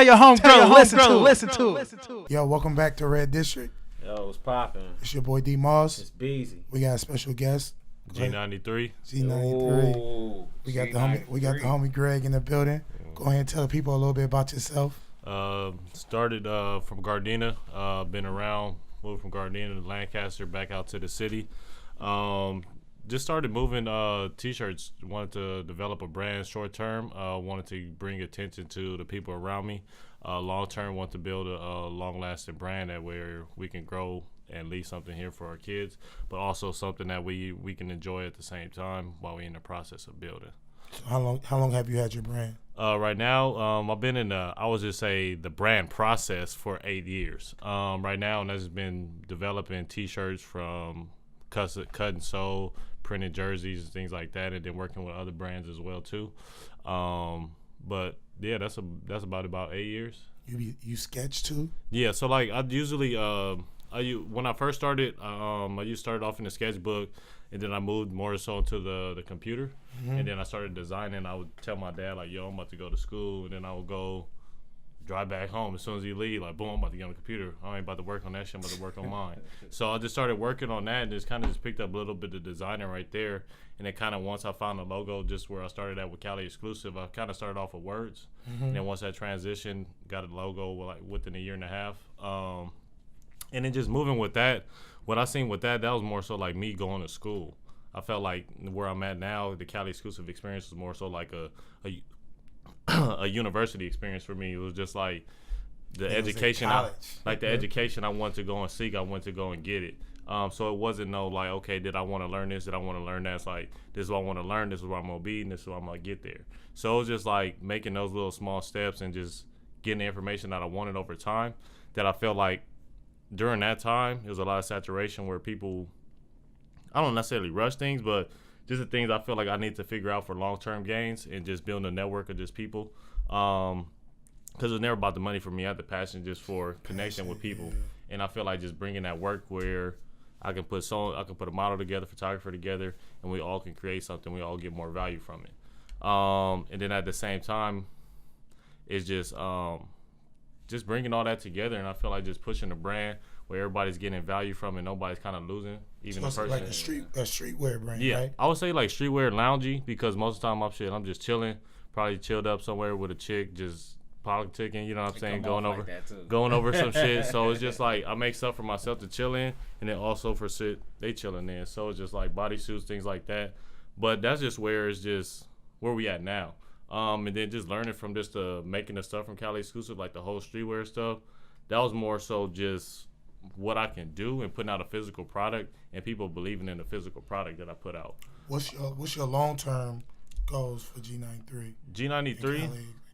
Tell your homegirl, listen to. Yo, welcome back to Red District. Yo, what's poppin'? It's your boy D Moss. It's Beezy. We got a special guest. G93. G93. Ooh, We got the homie Greg in the building. Go ahead and tell the people a little bit about yourself. Started from Gardena. Been around, moved from Gardena to Lancaster, back out to the city. Just started moving T-shirts. Wanted to develop a brand short term. Wanted to bring attention to the people around me. Long term, want to build a long-lasting brand that where we can grow and leave something here for our kids, but also something that we can enjoy at the same time while we're in the process of building. So how long have you had your brand? Right now, I've been in the brand process for 8 years. Right now, and that's been developing T-shirts from cut and sew, printed jerseys and things like that, and then working with other brands as well too. But yeah, that's about 8 years. You sketch too? Yeah, so like I usually when I first started, I used to start off in the sketchbook, and then I moved more so into the computer, and then I started designing. I would tell my dad like, "Yo, I'm about to go to school," and then I would go drive back home as soon as he leave. Like, boom, I'm about to get on the computer. I ain't about to work on that shit. I'm about to work on mine. So I just started working on that, and just picked up a little bit of designing right there. And then kind of once I found the logo, just where I started at with Cali Exclusive, I kind of started off with words. And then once that transition, got a logo within a year and a half. And then just moving with that, what I seen with that was more so like me going to school. I felt like where I'm at now, the Cali Exclusive experience was more so like a university experience for me. It was just like the education, education I wanted to go and seek. I wanted to go and get it. So it wasn't like, okay, did I want to learn this? Did I want to learn that? It's like, this is what I want to learn. This is where I'm going to be, and this is where I'm going to get there. So it was just like making those little small steps and just getting the information that I wanted over time, that I felt like during that time, there was a lot of saturation where people, I don't necessarily rush things, but just the things I feel like I need to figure out for long-term gains and just building a network of just people. Because it was never about the money for me. I had the passion just for connecting with people. Yeah. And I feel like just bringing that work where I can put a model together, photographer together, and we all can create something. We all get more value from it. And then at the same time, it's just bringing all that together, and I feel like just pushing the brand where everybody's getting value from it, nobody's kind of losing, even so the person. Like a streetwear brand, yeah, right? I would say like streetwear loungy, because most of the time I'm just chilling, probably chilled up somewhere with a chick, just politicking, you know what I'm saying, going over some shit. So it's just like I make stuff for myself to chill in, and then also for they chilling in. So it's just like bodysuits, things like that. But that's just where we at now. And then just learning from just making the stuff from Cali Exclusive, like the whole streetwear stuff, that was more so just what I can do and putting out a physical product and people believing in the physical product that I put out. What's your long-term goals for G93? G93?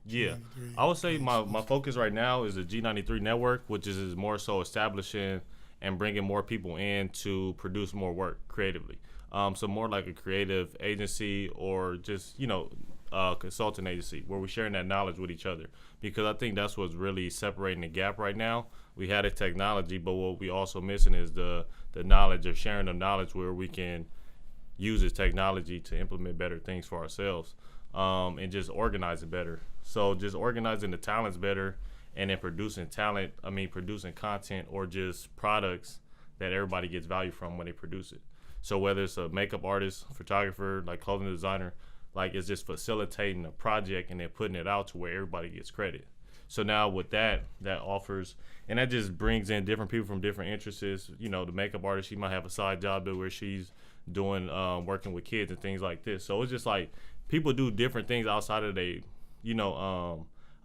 Yeah. G93. I would say my focus right now is the G93 network, which is more so establishing and bringing more people in to produce more work creatively. So more like a creative agency or just, consulting agency where we're sharing that knowledge with each other, because I think that's what's really separating the gap right now. We had a technology, but what we also missing is the knowledge, of sharing the knowledge where we can use this technology to implement better things for ourselves, and just organize it better. So just organizing the talents better, and then producing content or just products that everybody gets value from when they produce it. So whether it's a makeup artist, photographer, like clothing designer, like it's just facilitating a project and then putting it out to where everybody gets credit. So now with that offers, and that just brings in different people from different interests. The makeup artist, she might have a side job where she's doing working with kids and things like this. So it's just like people do different things outside of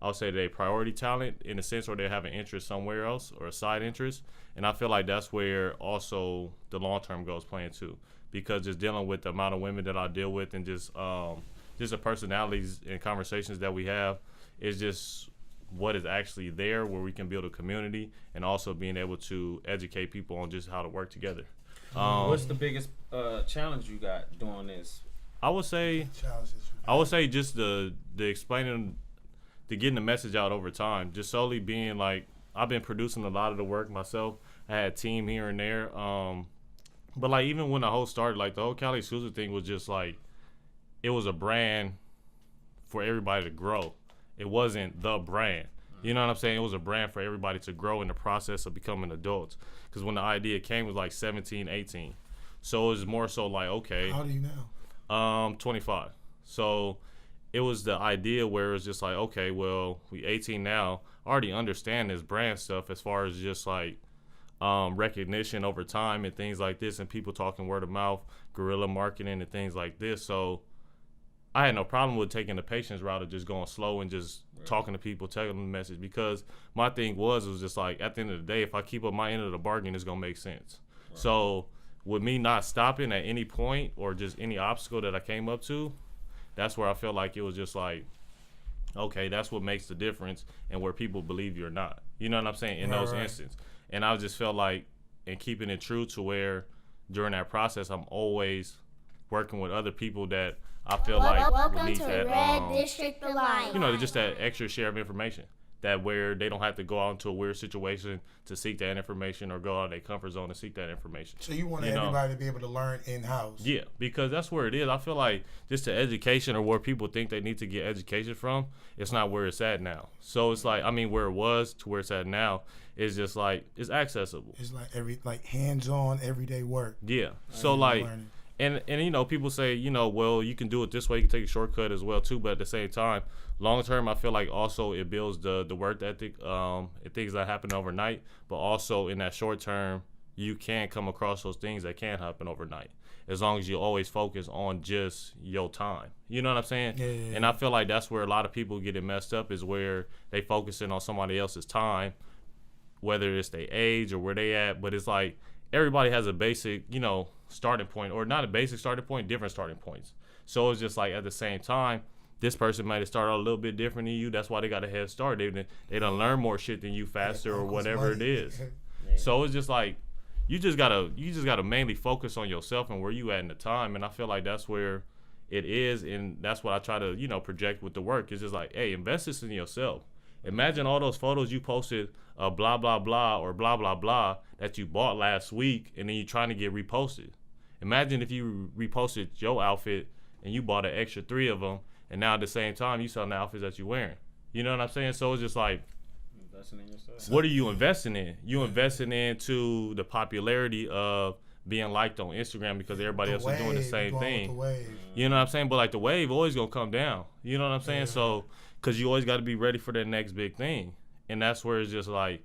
I'll say their priority talent, in a sense, or they have an interest somewhere else or a side interest. And I feel like that's where also the long-term goals play into, because just dealing with the amount of women that I deal with and just the personalities and conversations that we have is just what is actually there, where we can build a community, and also being able to educate people on just how to work together. What's the biggest challenge you got doing this? I would say just the explaining, to getting the message out over time, just solely being like, I've been producing a lot of the work myself. I had a team here and there. But like even when the whole started, like the whole Cali Exclusive thing was just like, it was a brand for everybody to grow. It wasn't the brand. You know what I'm saying? It was a brand for everybody to grow in the process of becoming adults. Because when the idea came, it was like 17, 18. So it was more so like, okay. How old are you now? 25. So it was the idea where it's just like, okay, well, we 18 now. I already understand this brand stuff as far as just like recognition over time and things like this, and people talking word of mouth, guerrilla marketing and things like this. So I had no problem with taking the patience route of just going slow and just talking to people, telling them the message, because my thing was just like, at the end of the day, if I keep up my end of the bargain, it's going to make sense. Right. So with me not stopping at any point or just any obstacle that I came up to, that's where I felt like it was just like, okay, that's what makes the difference and where people believe you or not. You know what I'm saying? In those instances. And I just felt like, and keeping it true to where during that process, I'm always working with other people that I feel like welcome need to that, Red District Alliance. you know, just that extra share of information, that where they don't have to go out into a weird situation to seek that information or go out of their comfort zone to seek that information. So you want everybody to be able to learn in-house. Yeah, because that's where it is. I feel like just the education or where people think they need to get education from, it's not where it's at now. So it's like, I mean, where it was to where it's at now is just like, it's accessible. It's like hands-on everyday work. Yeah. So like, and you know, people say, you know, well, you can do it this way, you can take a shortcut as well too, but at the same time, long term, I feel like also it builds the work ethic, things that happen overnight, but also in that short term, you can come across those things that can happen overnight, as long as you always focus on just your time. You know what I'm saying? Yeah. And I feel like that's where a lot of people get it messed up, is where they focusing on somebody else's time, whether it's their age or where they at, but it's like everybody has a basic, you know, starting point, or not a basic starting point, different starting points. So it's just like, at the same time, this person might have started a little bit different than you. That's why they got a head start. They done learn more shit than you faster, or whatever it is. So it's just like, you just gotta mainly focus on yourself and where you at in the time. And I feel like that's where it is, and that's what I try to, you know, project with the work. It's just like, hey, invest this in yourself. Imagine all those photos you posted of blah blah blah or blah blah blah that you bought last week, and then you're trying to get reposted. Imagine if you reposted your outfit and you bought an extra 3 of them, and now at the same time you selling the outfits that you're wearing. You know what I'm saying? So it's just like, investing in yourself. What are you investing in? You investing into the popularity of being liked on Instagram because everybody else is doing the same thing. You know what I'm saying? But like, the wave always gonna come down. You know what I'm saying? Yeah. So, because you always got to be ready for that next big thing. And that's where it's just like,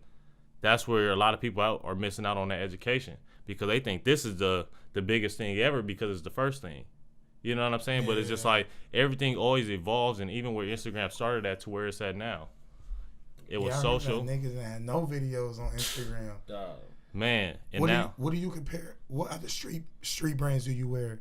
that's where a lot of people are missing out on that education, because they think this is the biggest thing ever because it's the first thing. You know what I'm saying? Yeah. But it's just like, everything always evolves, and even where Instagram started at to where it's at now. It was social. Niggas that had no videos on Instagram. Man, and what do you compare? What other street brands do you wear?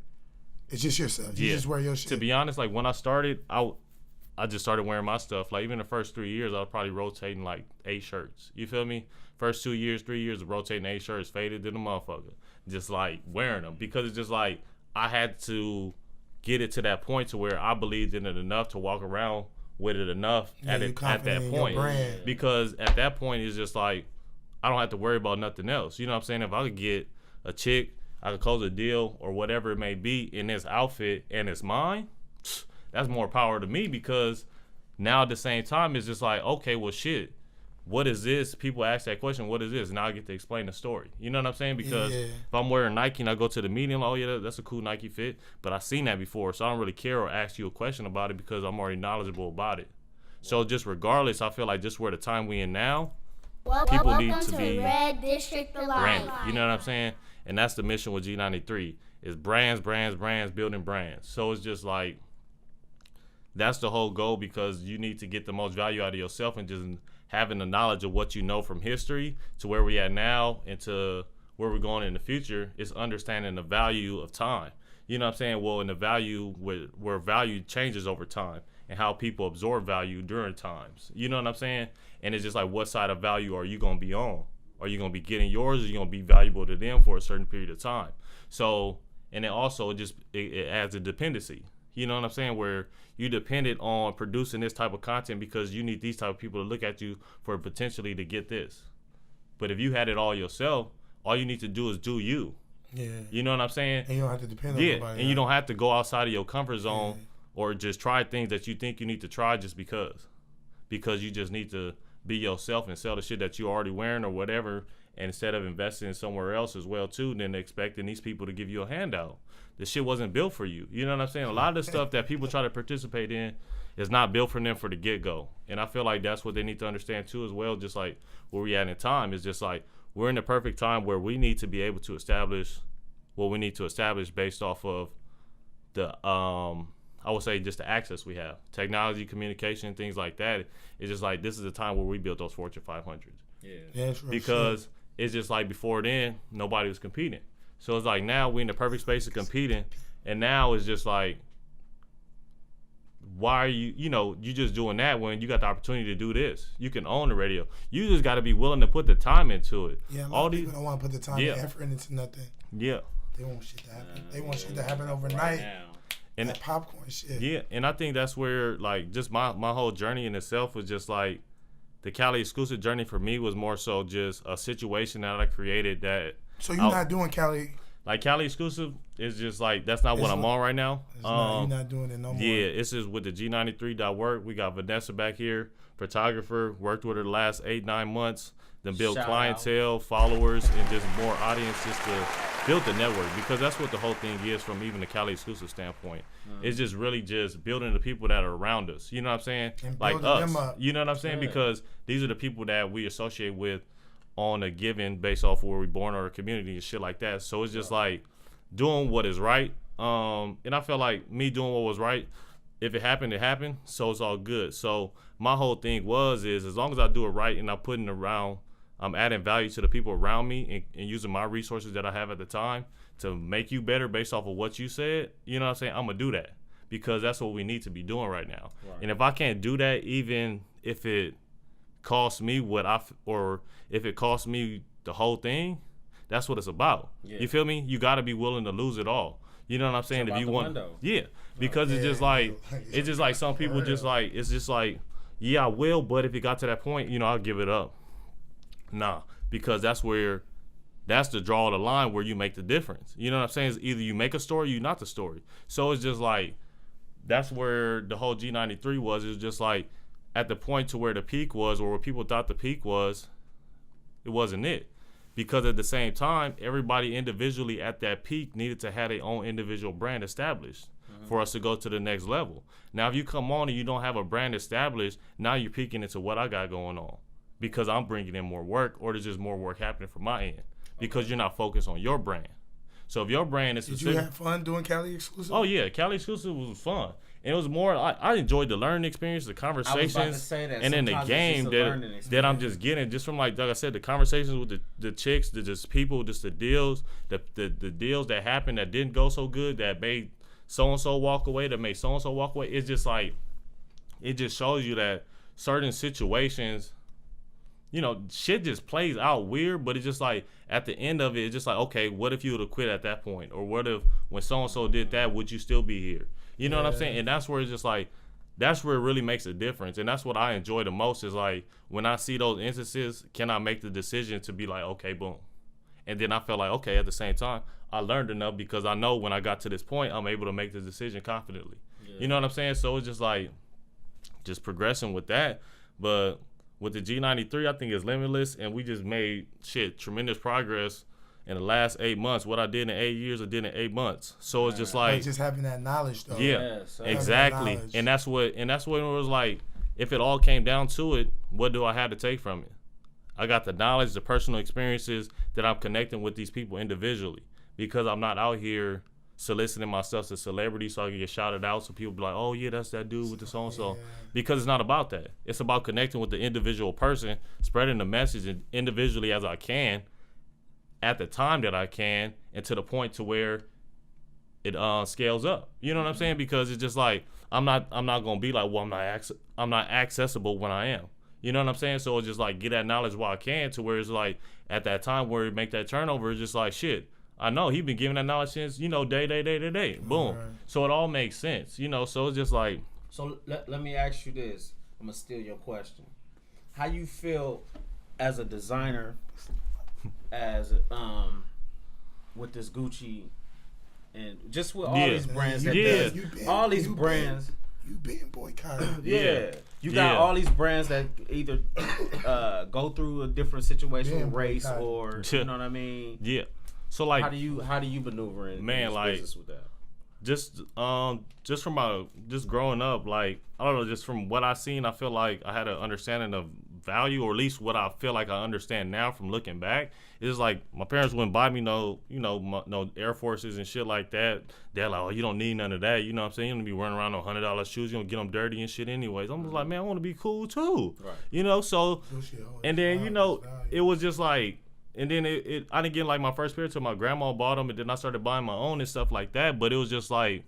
It's just yourself. You just wear your shit. To be honest, like, when I started, I just started wearing my stuff. Like, even the first 3 years, I was probably rotating like 8 shirts. You feel me? First 2 years, 3 years of rotating 8 shirts, faded to the motherfucker. Just like wearing them, because it's just like, I had to get it to that point to where I believed in it enough to walk around with it enough at that point. Because at that point, it's just like, I don't have to worry about nothing else. You know what I'm saying? If I could get a chick, I could close a deal or whatever it may be in this outfit and it's mine, that's more power to me, because now at the same time, it's just like, okay, well, shit, what is this? People ask that question, what is this? Now I get to explain the story. You know what I'm saying? Because if I'm wearing Nike and I go to the meeting, like, oh yeah, that's a cool Nike fit, but I've seen that before, so I don't really care or ask you a question about it because I'm already knowledgeable about it. So just regardless, I feel like just where the time we in now, people need to be Red District branded. You know what I'm saying? And that's the mission with G93, is brands, building brands. So it's just like, that's the whole goal, because you need to get the most value out of yourself, and just having the knowledge of what you know from history to where we at now and to where we're going in the future is understanding the value of time. You know what I'm saying? Well, and the value where value changes over time, and how people absorb value during times. You know what I'm saying? And it's just like, what side of value are you going to be on? Are you going to be getting yours, or are you going to be valuable to them for a certain period of time? So, and then also it adds a dependency. You know what I'm saying? Where you dependent on producing this type of content because you need these type of people to look at you for potentially to get this. But if you had it all yourself, all you need to do is do you. Yeah. You know what I'm saying? And you don't have to depend on nobody. And you don't have to go outside of your comfort zone or just try things that you think you need to try just because you just need to be yourself and sell the shit that you already wearing or whatever, and instead of investing somewhere else as well too, then expecting these people to give you a handout. The shit wasn't built for you. You know what I'm saying? A lot of the stuff that people try to participate in is not built for them for the get-go. And I feel like that's what they need to understand too as well, just like where we at in time is just like we're in the perfect time where we need to be able to establish what we need to establish based off of the I would say just the access we have, technology, communication, things like that. It's just like this is the time where we built those Fortune 500s. Yeah, Because it's just like before then nobody was competing. So it's like now we're in the perfect space of competing, and now it's just like, why are you just doing that when you got the opportunity to do this? You can own the radio. You just got to be willing to put the time into it. Yeah, a lot of people don't want to put the time and effort into nothing. Yeah. They want shit to happen. They want shit to happen overnight. Right and that popcorn shit. Yeah, and I think that's where like just my whole journey in itself was just like the Cali exclusive journey for me was more so just a situation that I created that. So you're not doing Cali? Like Cali exclusive is just like that's not what I'm on right now. You're not doing it no more. Yeah, it's just with the G93.work. We got Vanessa back here, photographer. Worked with her the last 8-9 months. Then build clientele, followers, and just more audiences to build the network, because that's what the whole thing is from even the Cali exclusive standpoint. It's just really just building the people that are around us. You know what I'm saying? And like us. them up. You know what I'm saying? Because these are the people that we associate with on a given based off of where we're born or our community and shit like that. So it's just like doing what is right. And I feel like me doing what was right, if it happened, it happened. So it's all good. So my whole thing is as long as I do it right and I'm adding value to the people around me and using my resources that I have at the time to make you better based off of what you said, you know what I'm saying? I'm going to do that because that's what we need to be doing right now. Right. And if I can't do that, even if it costs me or if it costs me the whole thing, that's what it's about. Yeah. You feel me? You got to be willing to lose it all. You know what I'm saying? If you want, because it's just like some people just like, it's just like, yeah, I will, but if it got to that point, I'll give it up. Nah, because that's the draw of the line where you make the difference. You know what I'm saying? It's either you make a story or you're not the story. So it's just like, that's where the whole G93 was. It's just like at the point to where the peak was, or where people thought the peak was, it wasn't it. Because at the same time, everybody individually at that peak needed to have their own individual brand established for us to go to the next level. Now, if you come on and you don't have a brand established, now you're peeking into what I got going on. Because I'm bringing in more work, or there's just more work happening from my end. Because you're not focused on your brand. So if your brand is specific, did you have fun doing Cali exclusive? Oh yeah, Cali exclusive was fun, and it was more. I enjoyed the learning experience, the conversations, and then the game that I'm just getting just from like I said, the conversations with the chicks, the just people, just the deals, the deals that happened that didn't go so good, that made so and so walk away, that made so and so walk away. It's just like it just shows you that certain situations. Shit just plays out weird, but it's just like at the end of it, it's just like, okay, what if you would have quit at that point? Or what if when so-and-so did that, would you still be here? You know what I'm saying? And that's where it's just like, that's where it really makes a difference. And that's what I enjoy the most is like, when I see those instances, can I make the decision to be like, okay, boom. And then I felt like, okay, at the same time, I learned enough because I know when I got to this point, I'm able to make the decision confidently. Yeah. You know what I'm saying? So it's just like, just progressing with that. But with the G93, I think it's limitless, and we just made tremendous progress in the last 8 months. What I did in 8 years, I did in 8 months. So it's just like just having that knowledge, though. Yeah, exactly. And that's what it was like. If it all came down to it, what do I have to take from it? I got the knowledge, the personal experiences that I'm connecting with these people individually, because I'm not out here soliciting myself to celebrity so I can get shouted out so people be like, oh yeah, that's that dude with the so-and-so. Because it's not about that. It's about connecting with the individual person, spreading the message individually as I can, at the time that I can, and to the point to where it scales up. You know what I'm saying? Because it's just like, I'm not gonna be like, well, I'm not accessible when I am. You know what I'm saying? So it's just like, get that knowledge while I can, to where it's like, at that time where you make that turnover, it's just like, shit, I know he been giving that knowledge since, day. Boom. Right. So it all makes sense, so it's just like. So let me ask you this. I'm going to steal your question. How you feel as a designer, with this Gucci and just with all these brands all these brands. You being boycotted. Yeah. You got all these brands that either go through a different situation with race or you know what I mean? Yeah. So like how do you maneuver in business with that? Just from just growing up, like I don't know, just from what I seen, I feel like I had an understanding of value, or at least what I feel like I understand now from looking back. It's like my parents wouldn't buy me no Air Forces and shit like that. They're like, oh, you don't need none of that. You know what I'm saying? You don't be running around on $100 shoes. You don't get them dirty and shit anyways. I'm just like, man, I want to be cool too. Right. You know, so and then it was just like. And then I didn't get like my first pair until my grandma bought them, and then I started buying my own and stuff like that. But it was just like,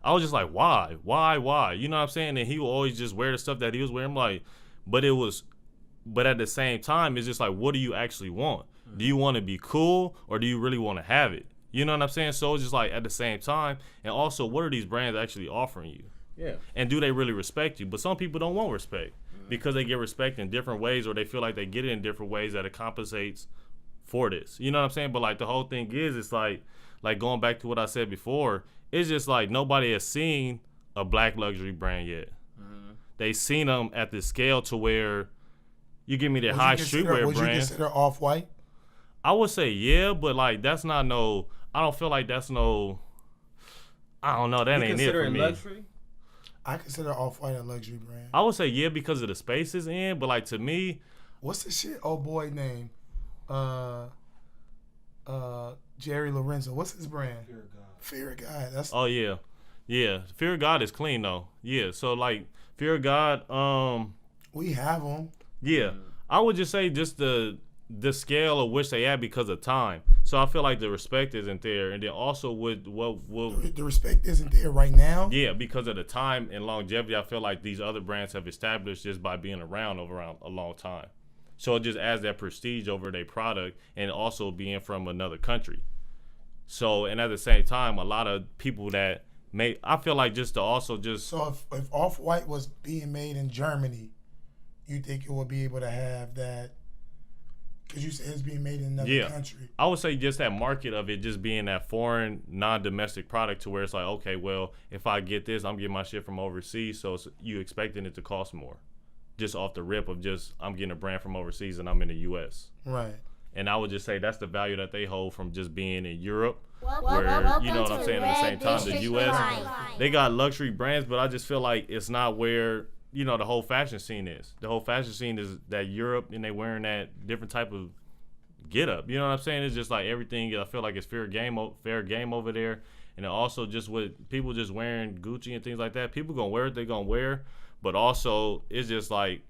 I was just like, why? You know what I'm saying? And he would always just wear the stuff that he was wearing. I'm like, but at the same time, it's just like, what do you actually want? Do you want to be cool, or do you really want to have it? You know what I'm saying? So it's just like at the same time, and also, what are these brands actually offering you? Yeah. And do they really respect you? But some people don't want respect. Because they get respect in different ways, or they feel like they get it in different ways that it compensates for this. You know what I'm saying? But like the whole thing is, it's like going back to what I said before, it's just like nobody has seen a black luxury brand yet. Mm-hmm. They seen them at the scale to where you give me the high streetwear brand. Would you consider Off-White? I would say yeah, but like that's not no. I don't feel like that's no. I don't know. That ain't it for me. Luxury? I consider Off-White a luxury brand. I would say yeah because of the space it's in, but like to me, what's the shit old boy name? Jerry Lorenzo. What's his brand? Fear of God. That's yeah. Fear of God is clean though. Yeah, so like Fear of God. We have them. Yeah, I would just say just the scale of which they at because of time. So I feel like the respect isn't there, and then also with the respect isn't there right now. Yeah, because of the time and longevity, I feel like these other brands have established just by being around a long time. So it just adds that prestige over their product, and also being from another country. So and at the same time, a lot of people that I feel like just to also just. So if Off-White was being made in Germany, you think it would be able to have that? Because you said it's being made in another country. I would say just that market of it just being that foreign, non-domestic product to where it's like, okay, well, if I get this, I'm getting my shit from overseas, so you expecting it to cost more. Just off the rip of just, I'm getting a brand from overseas and I'm in the U.S. Right. And I would just say that's the value that they hold from just being in Europe, Welcome you know what I'm saying, at the same time, the U.S., they got luxury brands, but I just feel like it's not where the whole fashion scene is. The whole fashion scene is that Europe, and they wearing that different type of get up. You know what I'm saying? It's just like everything. I feel like it's fair game over there. And then also just with people just wearing Gucci and things like that, people gonna wear what they gonna wear. But also it's just like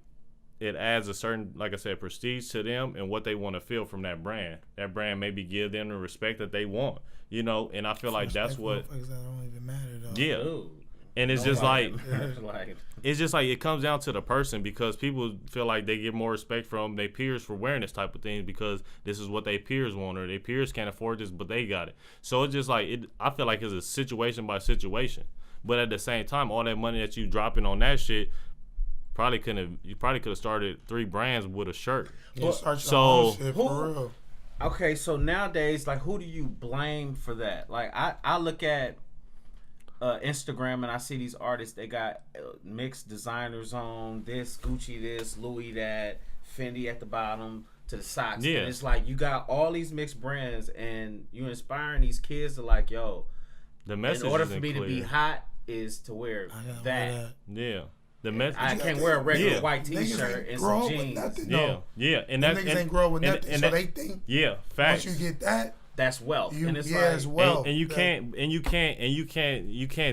it adds a certain, like I said, prestige to them and what they want to feel from that brand. That brand maybe give them the respect that they want. And I feel like that's what. That don't even matter though. Yeah. Ooh. And it's just like it's just like it comes down to the person, because people feel like they get more respect from their peers for wearing this type of things because this is what their peers want, or their peers can't afford this but they got it. So it's just like I feel like it's a situation by situation. But at the same time, all that money that you dropping on that shit you probably could have started 3 brands with a shirt. Okay, so nowadays, like, who do you blame for that? Like, I look at Instagram and I see these artists, they got mixed designers on, this Gucci, this Louis, that Fendi at the bottom to the socks. Yeah. And it's like you got all these mixed brands and you're inspiring these kids to like, yo, the message in order for me clear. to be hot is to wear that. Yeah. The message. I can't wear a regular white t-shirt and some jeans. And niggas ain't grow with nothing, so they think facts. Once you get that, that's wealth. And it's as well. And you can't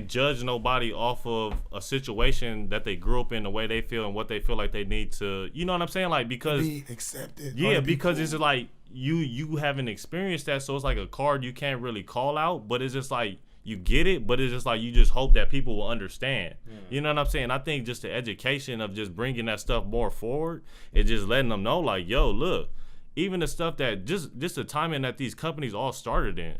judge nobody off of a situation that they grew up in, the way they feel and what they feel like they need to. You know what I'm saying? Like, because be accepted. Yeah, because it's like you haven't experienced that, so it's like a card you can't really call out, but it's just like you get it, but it's just like you just hope that people will understand. You know what I'm saying? I think just the education of just bringing that stuff more forward and just letting them know, like, yo, look, even the stuff that just the timing that these companies all started in.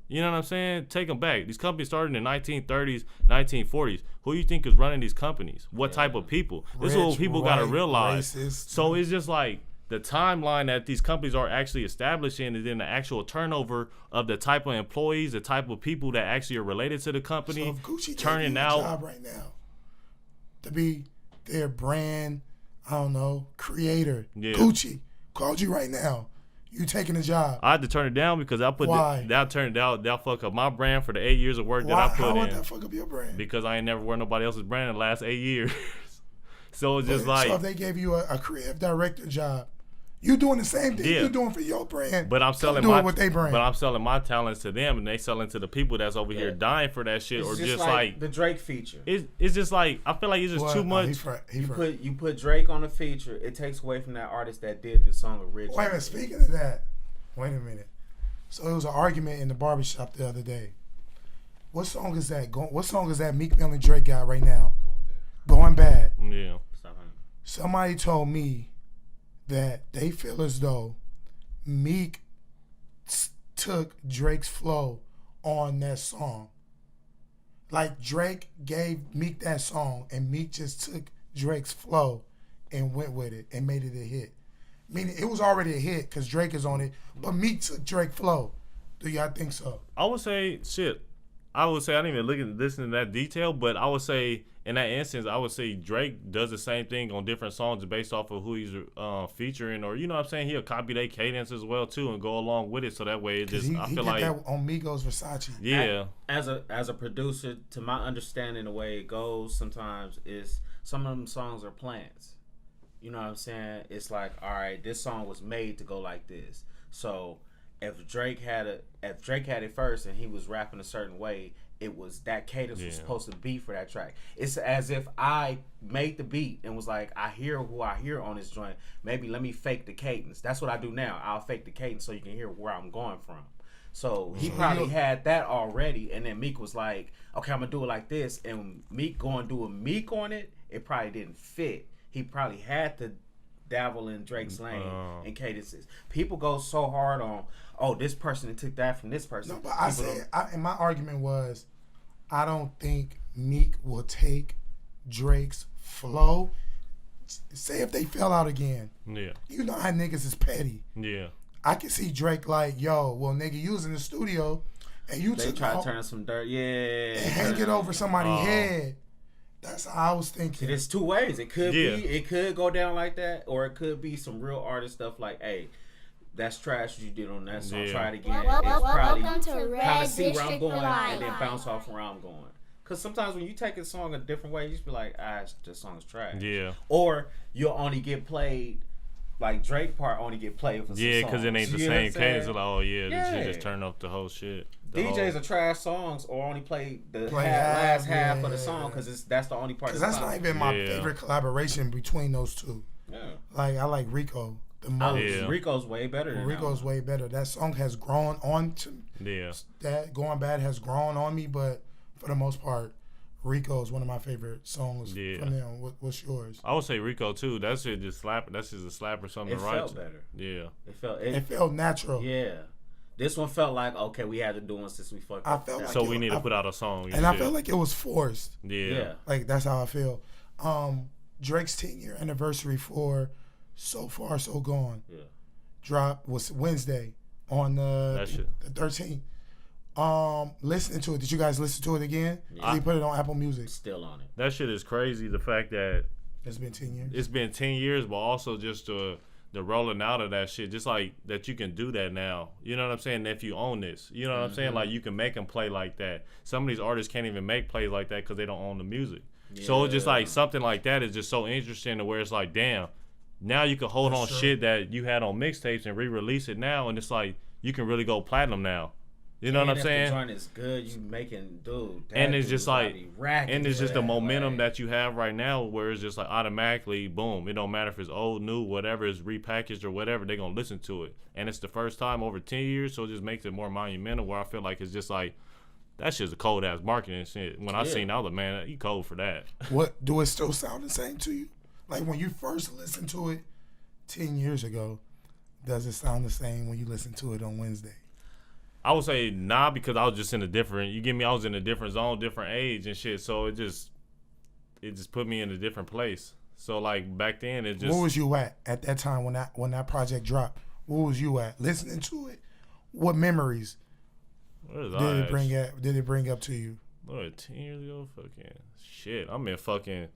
You know what I'm saying? Take them back. These companies started in the 1930s, 1940s. Who you think is running these companies? What type of people? This is what people got to realize. Racist. So it's just like the timeline that these companies are actually establishing, and then the actual turnover of the type of employees, the type of people that actually are related to the company, So if Gucci turning gave you out a job right now to be their brand, I don't know, creator, Gucci called you right now, you taking a job. I had to turn it down because I put Why? that turn it down. That'll fuck up my brand for the 8 years of work that Why? I put How would in. that fuck up your brand? Because I ain't never wear nobody else's brand in the last 8 years. So it's just like. So if they gave you a creative director job, you doing the same thing you're doing for your brand. But I'm selling with their brand. But I'm selling my talents to them, and they selling to the people that's over here dying for that shit, It's or just like the Drake feature. It's just like I feel like it's just too much. You put Drake on the feature, it takes away from that artist that did the song originally. Wait a minute. Speaking of that, wait a minute. So it was an argument in the barbershop the other day. What song is that? What song is that Meek Mill and Drake got right now? Going Bad. Yeah. Somebody told me that they feel as though Meek took Drake's flow on that song. Like Drake gave Meek that song and Meek just took Drake's flow and went with it and made it a hit. Meaning it was already a hit because Drake is on it, but Meek took Drake flow. Do y'all think so? I would say I didn't even listen to that detail, but I would say in that instance, I would say Drake does the same thing on different songs based off of who he's featuring, or you know what I'm saying, he'll copy their cadence as well too and go along with it. So that way, it just I feel like that on Migos Versace. Yeah. As a producer, to my understanding, the way it goes sometimes is some of them songs are plans. You know what I'm saying? It's like, all right, this song was made to go like this. So if Drake had it first and he was rapping a certain way, it was that cadence was supposed to be for that track. It's as if I made the beat and was like, I hear who I hear on this joint. Maybe let me fake the cadence. That's what I do now. I'll fake the cadence so you can hear where I'm going from. So he probably had that already, and then Meek was like, okay, I'm gonna do it like this, and Meek going to do a Meek on it, it probably didn't fit. He probably had to dabble in Drake's lane and cadences. People go so hard on, oh, this person took that from this person. No, but and my argument was, I don't think Meek will take Drake's flow. Say if they fell out again. Yeah. You know how niggas is petty. Yeah. I can see Drake like, yo, well, nigga, you was in the studio and you they try to turn some dirt, and hang it over somebody's head. That's how I was thinking. There's two ways. It could be, it could go down like that, or it could be some real artist stuff like, hey, that's trash what you did on that song. Try it again. Welcome to kind Red of see where I'm District going Live. and then bounce off where I'm going. Because sometimes when you take a song a different way, you just be like, this song's trash. Yeah. Or you'll only get played, like Drake part only get played for some songs. Yeah, because it ain't the same cadence. Like, oh yeah, Yeah. this shit just turn up the whole shit. DJs are trash songs, or only play the last half of the song because that's the only part. Because that's not even my favorite collaboration between those two. Yeah. Like I like Rico the most. Rico's way better. Rico's way better. That song has grown on to that Going Bad has grown on me, but for the most part, Rico is one of my favorite songs from them. What's yours? I would say Rico too. That shit just slap. That's just a slap or something. It felt better. Yeah. It felt natural. Yeah. This one felt like, okay, we had to do one since we fucked up. I felt like so we need to put out a song. And I felt like it was forced. Yeah. Like that's how I feel. Drake's 10-year anniversary for So Far So Gone. Yeah. Drop was Wednesday on the 13th. Listening to it. Did you guys listen to it again? Yeah. He put it on Apple Music. Still on it. That shit is crazy. The fact that it's been 10 years. It's been 10 years, but also just the rolling out of that shit, just like that you can do that now. You know what I'm saying? If you own this, you know what I'm saying? Like you can make them play like that. Some of these artists can't even make plays like that because they don't own the music. Yeah. So it's just like something like that is just so interesting to where it's like, damn, now you can hold on shit that you had on mixtapes and re-release it now, and it's like you can really go platinum now. You know what I'm saying? If the joint is good, you making and it's just like, and it's just the momentum that you have right now, where it's just like automatically, boom. It don't matter if it's old, new, whatever, it's repackaged or whatever, they're gonna listen to it. And it's the first time over 10 years, so it just makes it more monumental. Where I feel like it's just like that's just a cold ass marketing shit. When I seen, I was like, man, you cold for that. What do it still sound the same to you? Like when you first listened to it 10 years ago, does it sound the same when you listen to it on Wednesday? I would say nah, because I was just in a different, you get me, I was in a different zone, different age and shit, so it just put me in a different place. So like back then, it just. Where was you at that time when that project dropped? Where was you at listening to it? What memories did it bring up to you? What, 10 years ago? Fucking shit. I'm in fucking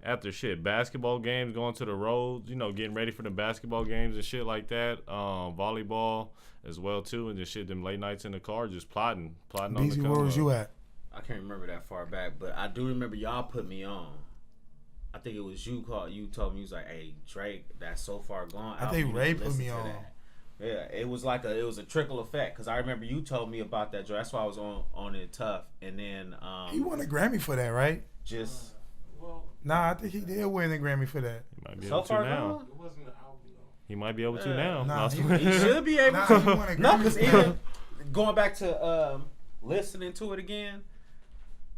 after shit basketball games, going to the roads, getting ready for the basketball games and shit like that. Volleyball as well too, and just shit. Them late nights in the car, just plotting on the BZ, come where was up. you at? I can't remember that far back, but I do remember y'all put me on. I think it was you told me, you was like, hey, Drake, that's So Far Gone. I think Ray put me on. Yeah, it was a trickle effect, because I remember you told me about that, Joe. That's why I was on it tough. And then he won a Grammy for that, right? Nah, I think he did win a Grammy for that. He might be So able to Far now. Gone? It wasn't an album though. He might be able to now. Nah, he should be able Nah, to. he won a No, Grammy because for even going back to listening to it again,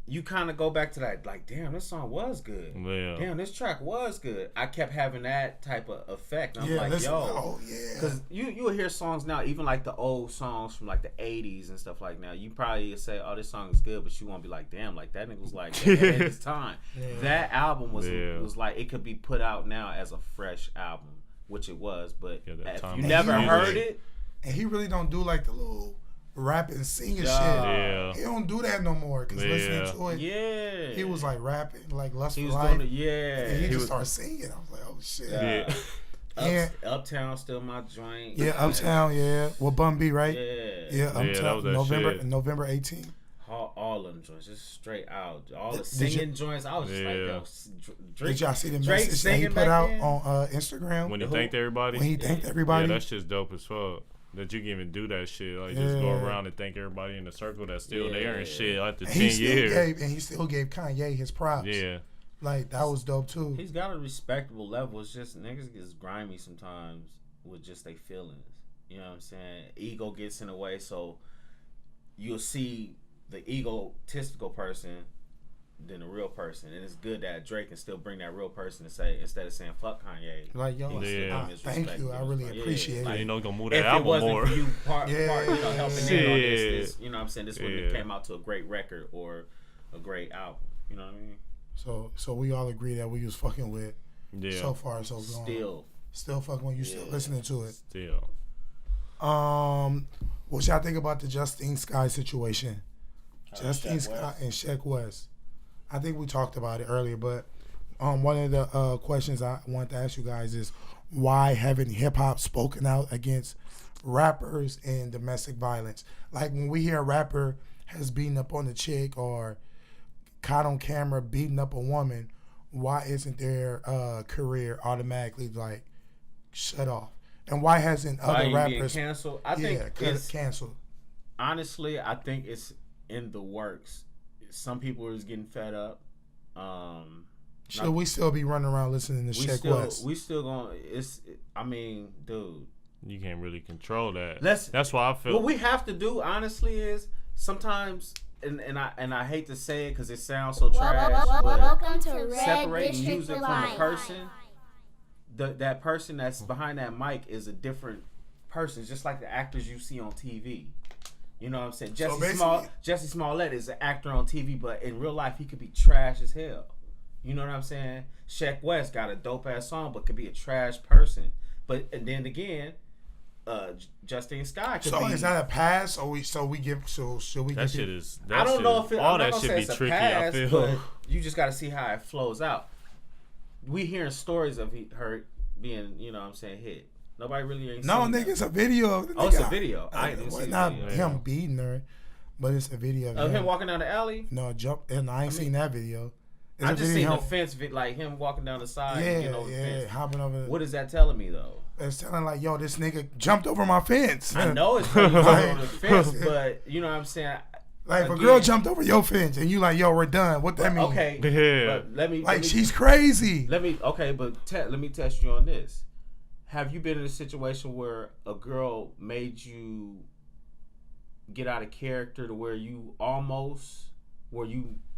you kind of go back to that, like, damn, this song was good. Yeah. Damn, this track was good. I kept having that type of effect. I'm like, listen, yo. oh yeah. Because you will hear songs now, even like the old songs from like the 80s and stuff like that. You probably say, oh, this song is good, but you won't be like, damn, like that nigga was like, at his time. Yeah. That album was like, it could be put out now as a fresh album, which it was. But that if time you was never music. heard it, And he really don't do like the little rapping, singing shit. Yeah. He don't do that no more. Cause listening to it, yeah, he was like rapping, like Lust he for was Life. doing it, yeah. And he just was- started singing. I was like, oh shit. Yeah. Yeah. Uptown still my joint. Yeah, Uptown, yeah. With Bun B, right? Yeah. Uptown. that was that shit. November 18th. All of them joints, just straight out. All the Did singing joints, I was just like, Yeah. yo, Drake. Did y'all see the Drake message that he singing put back out then? on Instagram? When he thanked everybody. When he thanked everybody? Yeah, that's just dope as fuck. That you can even do that shit. Like, just go Yeah. around and thank everybody in the circle that's still there and Yeah. shit after And 10 years. he still gave Kanye his props. Yeah. Like, that was dope, too. He's got a respectable level. It's just niggas gets grimy sometimes with just their feelings. You know what I'm saying? Ego gets in the way, so you'll see the egotistical person than the real person. And it's good that Drake can still bring that real person to say, instead of saying fuck Kanye. Like, yo, Yeah. thank you. I really appreciate like, it. Gonna move If that it album wasn't more. for you, helping in on Shit. this, you know what I'm saying? This wouldn't have came out to a great record or a great album. You know what I mean? So we all agree that we was fucking with Yeah. So Far So Gone. Still fucking with you, still listening to it. Still. What y'all think about the Justine Sky situation? Justine Sheck Sky West. and Sheck West. I think we talked about it earlier, but one of the questions I want to ask you guys is, why haven't hip hop spoken out against rappers and domestic violence? Like, when we hear a rapper has beaten up on a chick or caught on camera beating up a woman, why isn't their career automatically like shut off? And why hasn't other rappers canceled? I think it's canceled? honestly, I think it's in the works. Some people are just getting fed up. Should we still be running around listening to Sheck West? We still going. I mean, dude. You can't really control that. Let's- That's why I feel. What we have to do, honestly, is sometimes, and I hate to say it because it sounds so trash, but Welcome to Red separating District music from the Life. person. That person that's behind that mic is a different person, just like the actors you see on TV. You know what I'm saying? Jesse Smollett is an actor on TV, but in real life he could be trash as hell. You know what I'm saying? Sheck West got a dope ass song, but could be a trash person. But and then again, Justine Sky could So be. is that a pass, or should we give? that shit is. That I don't shit know is- if all I'm not that gonna should say be it's a tricky. pass, I feel. but you just got to see how it flows out. We hearing stories of her being, you know what I'm saying, hit. Nobody really ain't No, seen nigga, that. it's a video. Of the Oh, it's a nigga. video. I didn't see the Not video. him beating her, but it's a video of Him walking down the alley. No, and I ain't seen that video. It's I a just video seen of the fence, like him walking down the side and getting over the fence. hopping over. What is that telling me though? It's telling like, yo, this nigga jumped over my fence. I know it's telling me over the fence, but you know what I'm saying. Like, if a Again. girl jumped over your fence and you like, yo, we're done. What that mean? Okay, Yeah. but let me Like, she's crazy. let me test you on this. Have you been in a situation where a girl made you get out of character to where you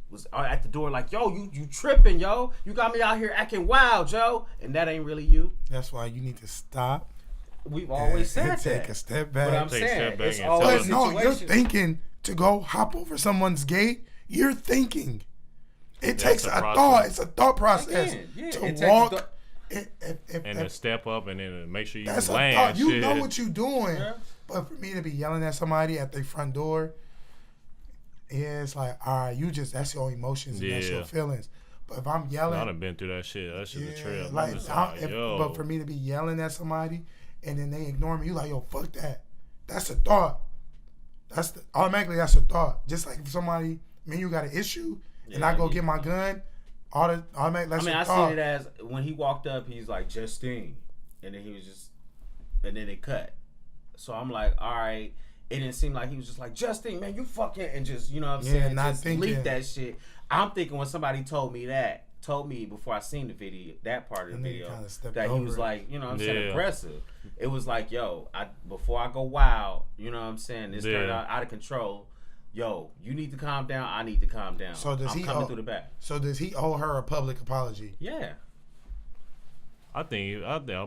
was at the door like, yo, you tripping, yo, you got me out here acting wild, Joe, and that ain't really you? That's why you need to stop. We've always said and take that. a step back. But I'm Take a saying step back it's and always tell But no, you're situations. thinking to go hop over someone's gate. You're thinking. It takes a process. thought. It's a thought process Again, yeah, to it takes walk. And to step up and then make sure you That's a land. thought. You shit. know what you're doing. Yeah. But for me to be yelling at somebody at their front door, yeah, it's like, all right, that's your emotions and that's your feelings. But if I'm yelling, I done been through that shit. That shit's a trip. like, Yo. but for me to be yelling at somebody and then they ignore me, you like, yo, fuck that. That's a thought. Automatically that's a thought. Just like if somebody, you got an issue and I go get my gun, automatically that's a thought. I seen it as when he walked up, he's like, Justine. And then and then it cut. So I'm like, all right. It didn't seem like he was just like, Justine, man, you fucking, and just, you know what I'm saying, not just thinking. leak that shit. I'm thinking when somebody told me before I seen the video, that part of the video, that he was like, you know what I'm saying, aggressive. It was like, yo, before I go wild, you know what I'm saying, this turned out of control. Yo, you need to calm down. I need to calm down. So I'm coming through the back. So does he owe her a public apology? Yeah. I'm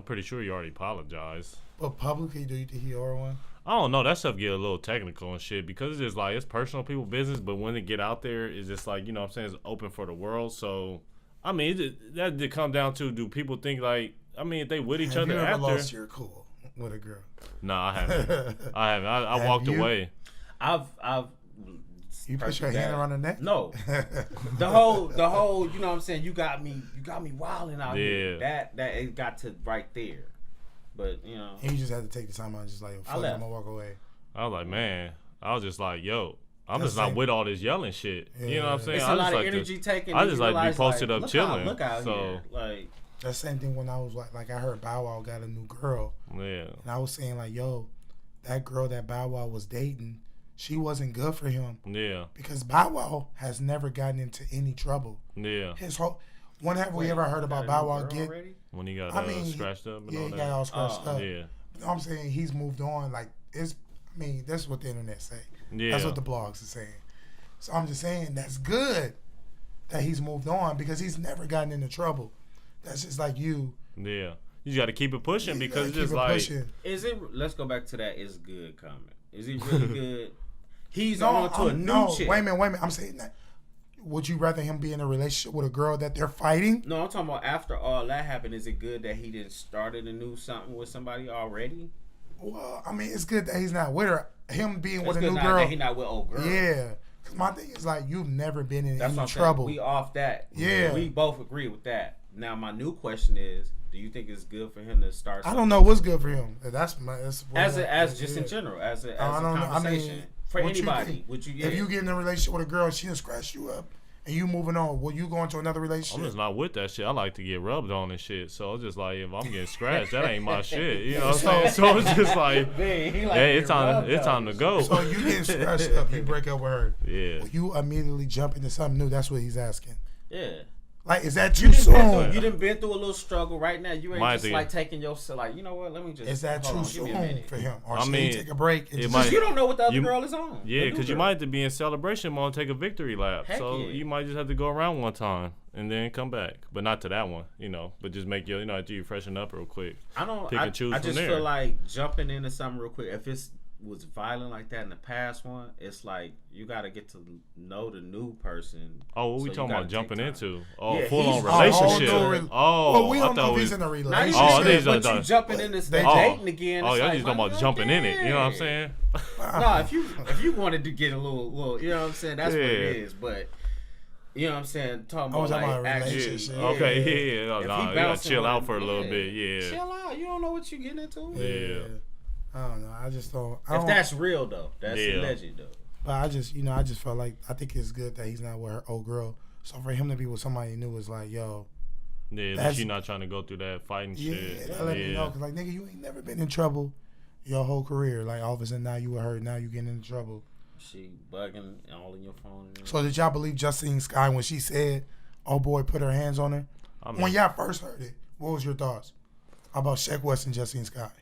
pretty sure you already apologized. But publicly, do you think he owe her one? I don't know. That stuff get a little technical and shit because it's just like it's personal people business. But when it get out there, it's just like, you know what I'm saying, it's open for the world. So, I mean, that did come down to, do people think like, I mean, if they with each other Have you ever after? lost your cool with a girl? No, I haven't. I haven't. I walked away. I've You put your hand around her neck? No. the whole, you know what I'm saying, you got me wilding out here. That it got to right there. But, you know. And you just had to take the time out and just like, fuck it, I'm gonna walk away. I was like, man, I was just like, yo, I'm just not with all this yelling shit. Yeah. You know what I'm saying? It's a lot of energy taking. I just like to be posted up chilling. Look out here. Like, that same thing when I was like I heard Bow Wow got a new girl. Yeah. And I was saying like, yo, that girl that Bow Wow was dating, she wasn't good for him. Yeah. Because Bow Wow has never gotten into any trouble. Yeah. His whole. When have we ever heard about Bow Wow get? When he got scratched up and all that? Yeah, he got all scratched up. Yeah. But I'm saying he's moved on. Like, that's what the internet say. Yeah. That's what the blogs are saying. So I'm just saying that's good that he's moved on because he's never gotten into trouble. That's just like you. Yeah. You got to keep it pushing because it's just like. Is it? Let's go back to that. Is good comment. Is he really good? He's on to a new chick. Wait a minute. I'm saying that. Would you rather him be in a relationship with a girl that they're fighting? No, I'm talking about after all that happened. Is it good that he didn't started a new something with somebody already? Well, I mean, it's good that he's not with her. Him being with a new girl. girl. He's not with old girl. Yeah. Because my thing is like, you've never been in any Saying. trouble. We off that. Yeah. We both agree with that. Now, my new question is, do you think it's good for him to start something? I don't know what's good for him. In general, as a conversation. I mean, for anybody, would you? If you get in a relationship with a girl and she done scratched you up, and you moving on, will you go into another relationship? I'm just not with that shit. I like to get rubbed on and shit. So it's just like, if I'm getting scratched, that ain't my shit. You know what I'm saying? So it's just like, hey, it's time to go. So you getting scratched up, you break up with her. Yeah. Will you immediately jump into something new? That's what he's asking. Yeah. Like, is that too soon? You done been through a little struggle right now. You ain't Might just be. like taking yourself, like, you know what, let me just. Is that too soon for him? Or I should mean, he take a break? And Because you don't know what the other girl is on. Yeah, because you might have to be in celebration mode and take a victory lap. Heck so yeah. you might just have to go around one time and then come back. But not to that one, But just make after you freshen up real quick. I don't. Pick and choose I from just there. feel like jumping into something real quick. If it was violent like that in the past one, it's like you got to get to know the new person. Oh, what we so talking about jumping into? Oh, Yeah, full on he's- relationship. Well, we don't know if he's in a relationship. But you jumping into dating again. Oh, it's y'all like, just talking about jumping in it. You know what I'm saying? No, if you wanted to get a little, you know what I'm saying, that's what it is. But you know what I'm saying, talking about like relationship. action. Okay, yeah. No, If you he gotta bouncing chill on out it, for a little bit. Yeah. Chill out. You don't know what you're getting into. Yeah. I don't know. I just don't. If that's real though, that's alleged though. But I just felt like I think it's good that he's not with her old girl. So for him to be with somebody new is like, yo. Yeah, that she not trying to go through that fighting shit. Yeah, let me know. Because, like, nigga, you ain't never been in trouble your whole career. Like, all of a sudden, now you with her. Now you getting into trouble. She bugging all in your phone. So did y'all believe Justine Skye when she said, oh, boy, put her hands on her? When y'all first heard it, what was your thoughts about Sheck West and Justine Skye?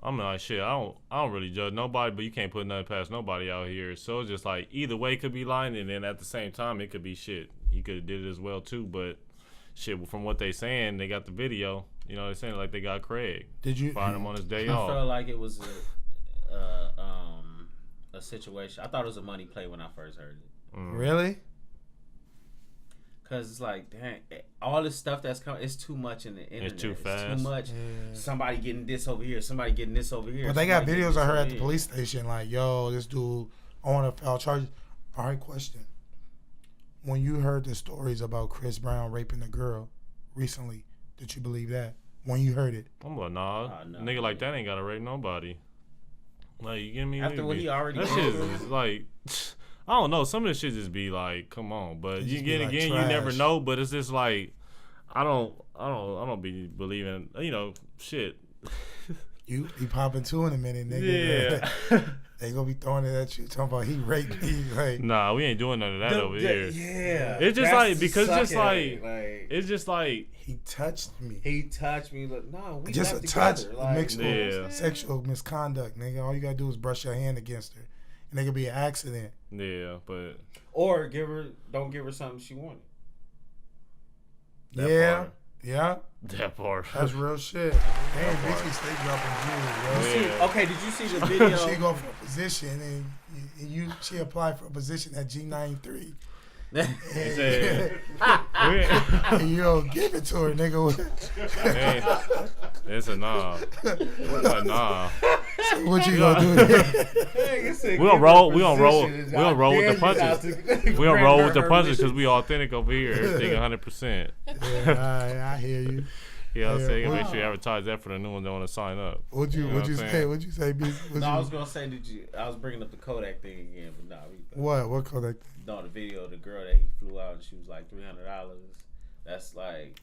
I'm like, shit, I don't really judge nobody, but you can't put nothing past nobody out here. So it's just like, either way could be lying, and then at the same time, it could be shit. He could have did it as well, too, but shit, from what they saying, they got the video. You know, they're saying like they got Craig. Did you find him on his day I off? I felt like it was a situation. I thought it was a money play when I first heard it. Really? Cause it's like, dang, all this stuff that's coming, it's too much in the internet. It's too fast. It's too much. Yeah. Somebody getting this over here. Somebody getting this over here. But they got videos of her at the police station, like, yo, this dude on a file charges. All right, question. When you heard the stories about Chris Brown raping a girl recently, did you believe that? When you heard it? I'm like, nah. Nigga like that ain't gotta rape nobody. Like, you get me? After what he already that shit is like... I don't know. Some of this shit just be like, come on. But you get again, you never know. But it's just like, I don't be believing. Shit. You be popping two in a minute, nigga. Yeah. They gonna be throwing it at you, talking about he raped me. Like, nah, we ain't doing none of that over here. Yeah. It's just like because it's just like he touched me. He touched me. Look, no, we just left a touch, together. mixed with sexual misconduct, nigga. All you gotta do is brush your hand against her. And it could be an accident. Yeah, but or don't give her something she wanted. Yeah. That part. That's real shit. Damn, bitch, stay dropping jewels, bro. Okay, did you see the video? She go for a position, and she applied for a position at G93. And you don't give it to her, nigga. It's a nah. So what you gonna do? We gonna roll with the punches. We gonna roll with the punches because we authentic over here. Everything 100%. Yeah, I hear you. Yeah, I'm saying make sure you advertise that for the new ones that want to sign up. What'd you say, B? I was gonna say I was bringing up the Kodak thing again, but nah. What Kodak thing? No, the video of the girl that he flew out and she was like $300. That's like.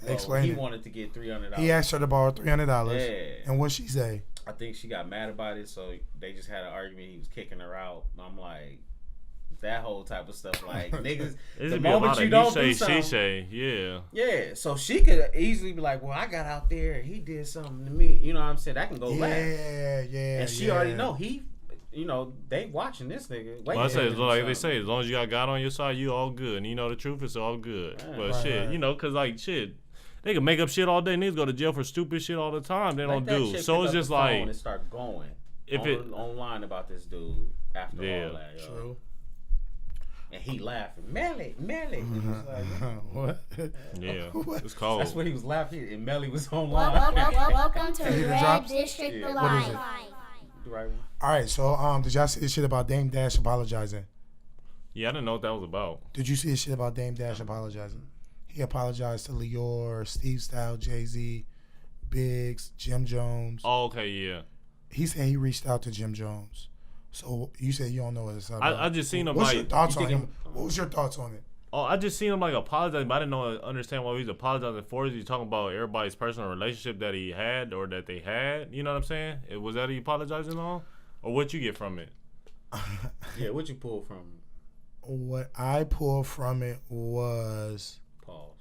Explain. He wanted to get $300. He asked her to borrow $300. Yeah. And what'd she say? I think she got mad about it, so they just had an argument. He was kicking her out. I'm like, that whole type of stuff. Like, niggas, the moment you don't do something. She say, yeah. Yeah, so she could easily be like, well, I got out there and he did something to me. You know what I'm saying? That can go left. Yeah. And she already know. They watching this nigga. Well, I say, like they say, as long as you got God on your side, you all good. And you know the truth, it's all good. Yeah, but shit, because like shit, they can make up shit all day. Niggas go to jail for stupid shit all the time. They don't do. So it's just like. And start going online about this dude after all that. Yo. True. And he laughing. Melly. He was like, what? Yeah, it's cold. That's what he was laughing. And Melly was online. Welcome to Red District the Line. Right. All right, so did y'all see this shit about Dame Dash apologizing? Yeah, I didn't know what that was about. Did you see this shit about Dame Dash apologizing? He apologized to Lior, Steve Style, Jay-Z, Biggs, Jim Jones. Oh, okay, yeah. He said he reached out to Jim Jones. So you said you don't know what it's about. I just seen him What's like. Your thoughts on him? What was your thoughts on it? Oh, I just seen him like apologizing, but I didn't understand what he was apologizing for. Is he talking about everybody's personal relationship that he had or that they had? You know what I'm saying? Was that he apologizing on? Or what you get from it? Yeah, what you pull from it? What I pulled from it was pause.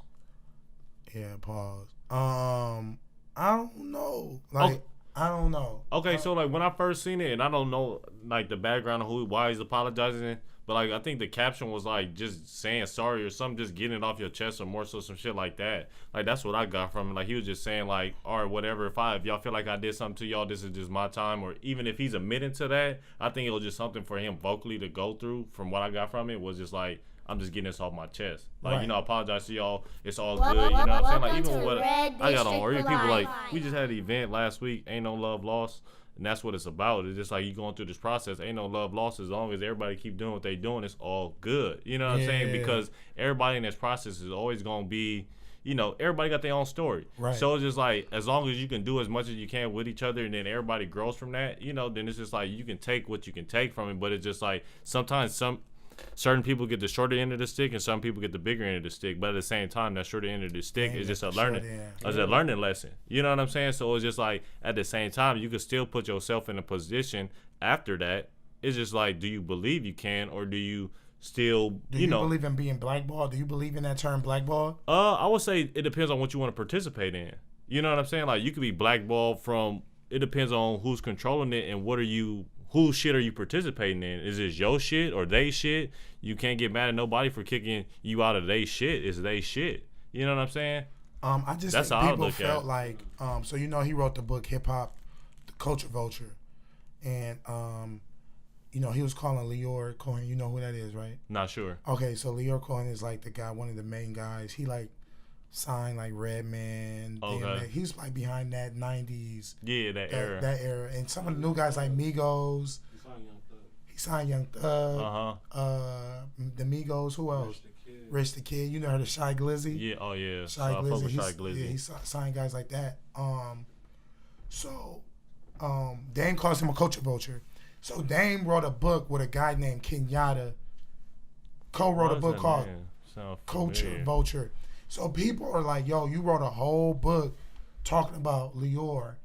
Yeah, pause. I don't know. Like, I don't know. Okay, so like when I first seen it, and I don't know like the background of why he's apologizing, but like I think the caption was like just saying sorry or something, just getting it off your chest or more so some shit like that. Like that's what I got from it. Like he was just saying like, all right, whatever. If y'all feel like I did something to y'all, this is just my time. Or even if he's admitting to that, I think it was just something for him vocally to go through. From what I got from it was just like, I'm just getting this off my chest. Like, right. I apologize to y'all. It's all good. You know what I'm saying? Like, even what I got on, or even people like, we just had an event last week, Ain't No Love Lost. And that's what it's about. It's just like you going through this process. Ain't no love lost as long as everybody keep doing what they doing. It's all good. You know what I'm saying? Because everybody in this process is always going to be, everybody got their own story. Right. So it's just like as long as you can do as much as you can with each other and then everybody grows from that, then it's just like you can take what you can take from it. But it's just like sometimes certain people get the shorter end of the stick and some people get the bigger end of the stick. But at the same time, that shorter end of the stick is just a learning lesson. You know what I'm saying? So it's just like at the same time, you can still put yourself in a position after that. It's just like, do you believe you can, or do you still, do you believe in being blackballed? Do you believe in that term blackball? I would say it depends on what you want to participate in. You know what I'm saying? Like you could be blackballed from, it depends on who's controlling it and whose shit are you participating in? Is it your shit or they shit? You can't get mad at nobody for kicking you out of they shit. It's they shit. You know what I'm saying? I just think people felt like, so he wrote the book Hip Hop, The Culture Vulture. And he was calling Leor Cohen. You know who that is, right? Not sure. Okay, so Leor Cohen is like the guy, one of the main guys. He like signed like Redman. Okay. He's like behind that 90s. Yeah, that era. That era. And some of the new guys like Migos. He signed Young Thug. The Migos. Who else? Rich the Kid. You know her, the Shy Glizzy. Yeah. Oh yeah. Shy I fuck Glizzy. with Shy Glizzy. Yeah, he signed guys like that. Dame calls him a culture vulture. So Dame wrote a book with a guy named Kenyatta. Co-wrote a book called Culture Vulture. So people are like, yo, you wrote a whole book talking about Leor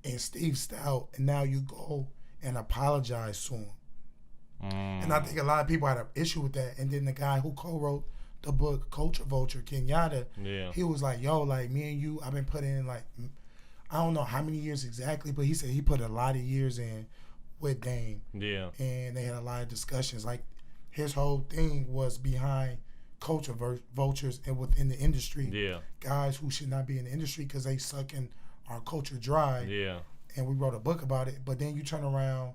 and Steve Stout, and now you go and apologize to him. And I think a lot of people had an issue with that. And then the guy who co-wrote the book Culture Vulture, Kenyatta, he was like, yo, like me and you, I've been putting in like, I don't know how many years exactly, but he said he put a lot of years in with Dame. Yeah. And they had a lot of discussions. Like his whole thing was behind culture vultures and within the industry. Yeah. Guys who should not be in the industry because they sucking our culture dry. Yeah. And we wrote a book about it. But then you turn around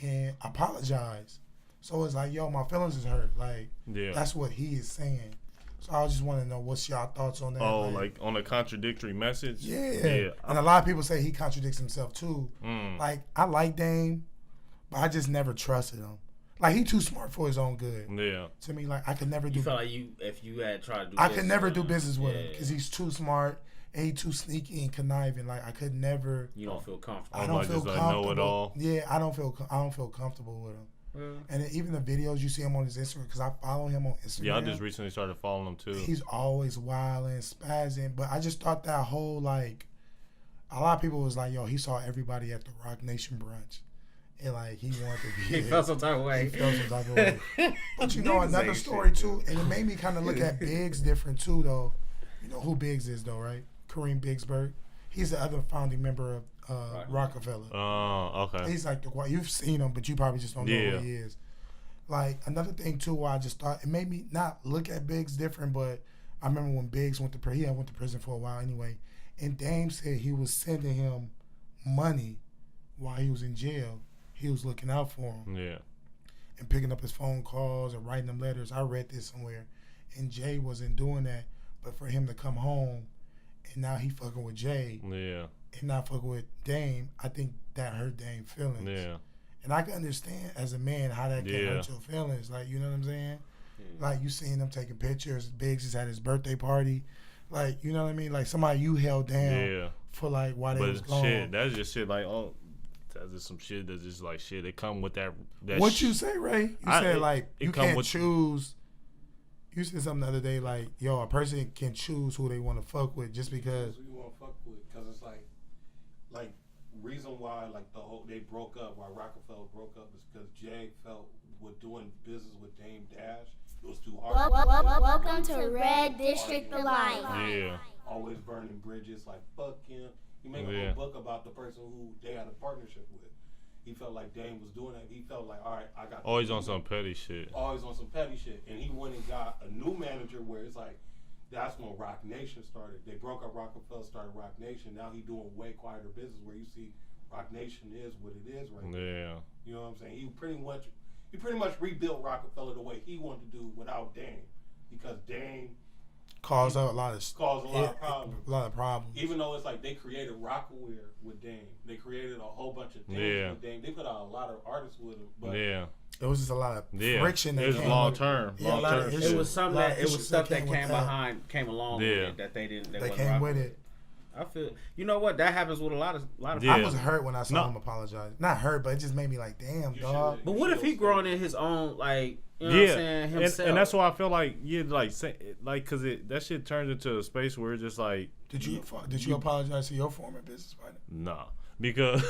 and apologize. So it's like, yo, my feelings is hurt. Like, that's what he is saying. So I just want to know what's y'all thoughts on that. Oh, like on a contradictory message? Yeah. And a lot of people say he contradicts himself too. Like, I like Dame, but I just never trusted him. Like, he too smart for his own good. Yeah. To me, like, I could never do. You felt like if you had tried to do I could never do business with him because he's too smart and he too sneaky and conniving. Like, I could never. You don't feel comfortable. I don't feel comfortable. Know it all. Yeah, I don't feel comfortable with him. And even the videos you see him on his Instagram, because I follow him on Instagram. Yeah, I just recently started following him too. He's always wilding, spazzing. But I just thought that whole, like, a lot of people was like, yo, he saw everybody at the Rock Nation brunch. And, like, he wanted to be He felt some type of way. He felt some type of way. But, you know, another story too, and it made me kind of look at Biggs different too, though. You know who Biggs is, though, right? Kareem Biggsburg. He's the other founding member of Rockefeller. Oh, okay. He's like you've seen him, but you probably just don't know who he is. Like, another thing too, where I just thought it made me not look at Biggs different, but I remember when Biggs went to prison. He went to prison for a while anyway, and Dame said he was sending him money while he was in jail. He was looking out for him. Yeah. And picking up his phone calls and writing them letters. I read this somewhere, and Jay wasn't doing that, but for him to come home, and now he fucking with Jay. Yeah. And not fucking with Dame, I think that hurt Dame's feelings. Yeah. And I can understand as a man how that can hurt your feelings. Like, you know what I'm saying? Yeah. Like, you seen them taking pictures. Biggs just had his birthday party. Like, you know what I mean? Like, somebody you held down for, like, why they was gone. Shit, that's just shit, like, that's just some shit that's just, like, shit. They come with that what you say, Ray? You said, like, you can't choose. You said something the other day, like, yo, a person can choose who they want to fuck with just because. Who you want to fuck with, because it's like reason why they broke up, why Rockefeller broke up is because Jay felt with doing business with Dame Dash, it was too hard. Welcome to Red District the Life. Yeah. Always burning bridges, like fuck him. He made a whole book about the person who they had a partnership with. He felt like Dame was doing that. He felt like, all right, I got. Always on some petty shit. Always on some petty shit, and he went and got a new manager where it's like. That's when Rock Nation started. They broke up Rockefeller, started Rock Nation. Now he's doing way quieter business where you see Rock Nation is what it is right now. Yeah. You know what I'm saying? He pretty much rebuilt Rockefeller the way he wanted to do without Dame. Because Dame caused a lot of problems. A lot of problems. Even though it's like they created Rockaware with Dame. They created a whole bunch of things with Dame. They put out a lot of artists with him. But it was just a lot of friction. It was long term. It was something that stuff that came along with it that they didn't. They came with it. I feel. You know what? That happens with a lot of. I was hurt when I saw him apologize. Not hurt, but it just made me like, damn, dog. But what if he growing in his own like? You know what I'm saying? Himself. And that's why I feel like because that shit turns into a space where it's just like. Did you apologize to your former business partner? Nah. Because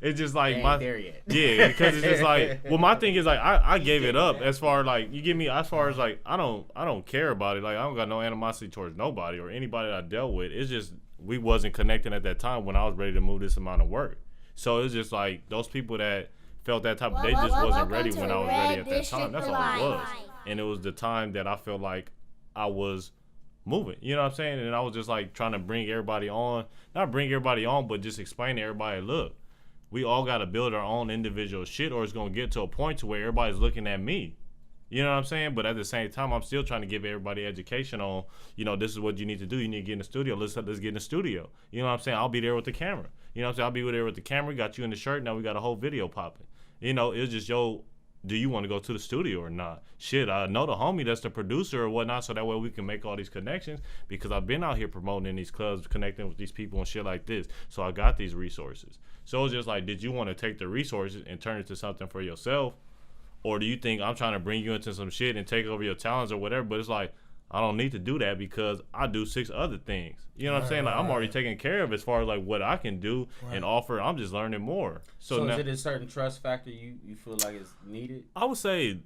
it's just like there yet. Yeah, because it's just like my thing is like I gave it up as far like you give me as far as like I don't care about it. Like I don't got no animosity towards nobody or anybody that I dealt with. It's just we wasn't connecting at that time when I was ready to move this amount of work. So it's just like those people that felt that type of they just wasn't ready when I was ready at that time. That's all it was. And it was the time that I felt like I was moving, you know what I'm saying? And I was just like trying to bring everybody on, not bring everybody on, but just explain to everybody, look, we all got to build our own individual shit, or it's going to get to a point to where everybody's looking at me. You know what I'm saying? But at the same time, I'm still trying to give everybody education on, this is what you need to do. You need to get in the studio. Let's get in the studio. You know what I'm saying? I'll be there with the camera. You know what I'm saying? I'll be there with the camera. Got you in the shirt. Now we got a whole video popping. It's just, do you want to go to the studio or not? Shit, I know the homie that's the producer or whatnot, so that way we can make all these connections, because I've been out here promoting in these clubs, connecting with these people and shit like this. So I got these resources. So it's just like, did you want to take the resources and turn it to something for yourself? Or do you think I'm trying to bring you into some shit and take over your talents or whatever? But it's like, I don't need to do that because I do 6 other things. You know what I'm saying? Like, I'm already taken care of as far as like what I can do and offer. I'm just learning more. So now, is it a certain trust factor you feel like is needed? I would say,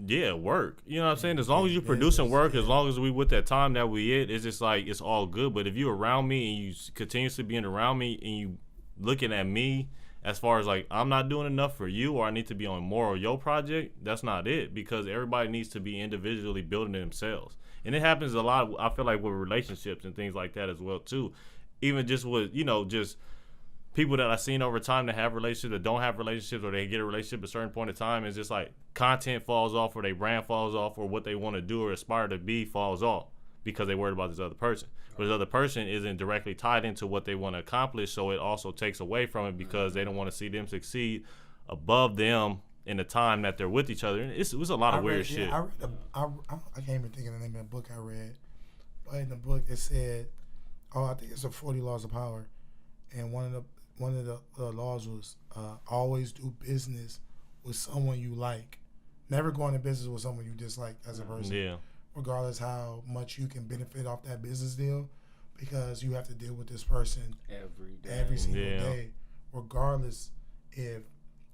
yeah, work. You know what I'm saying? As long as you're producing work, as long as we with that time that we it's just like, it's all good. But if you're around me and you continuously being around me and you looking at me as far as like, I'm not doing enough for you, or I need to be on more of your project, that's not it, because everybody needs to be individually building it themselves. And it happens a lot, I feel like, with relationships and things like that as well too. Even just with, just people that I've seen over time that have relationships, that don't have relationships, or they get a relationship at a certain point in time, it's just like content falls off, or their brand falls off, or what they want to do or aspire to be falls off because they worried about this other person. But this other person isn't directly tied into what they want to accomplish, so it also takes away from it because they don't want to see them succeed above them in the time that they're with each other. And it was a lot of weird shit. I can't even think of the name of the book I read, but in the book it said, I think it's the 40 Laws of Power, and one of the laws was always do business with someone you like. Never go into business with someone you dislike as a person. Yeah. Regardless how much you can benefit off that business deal, because you have to deal with this person every single day. Regardless if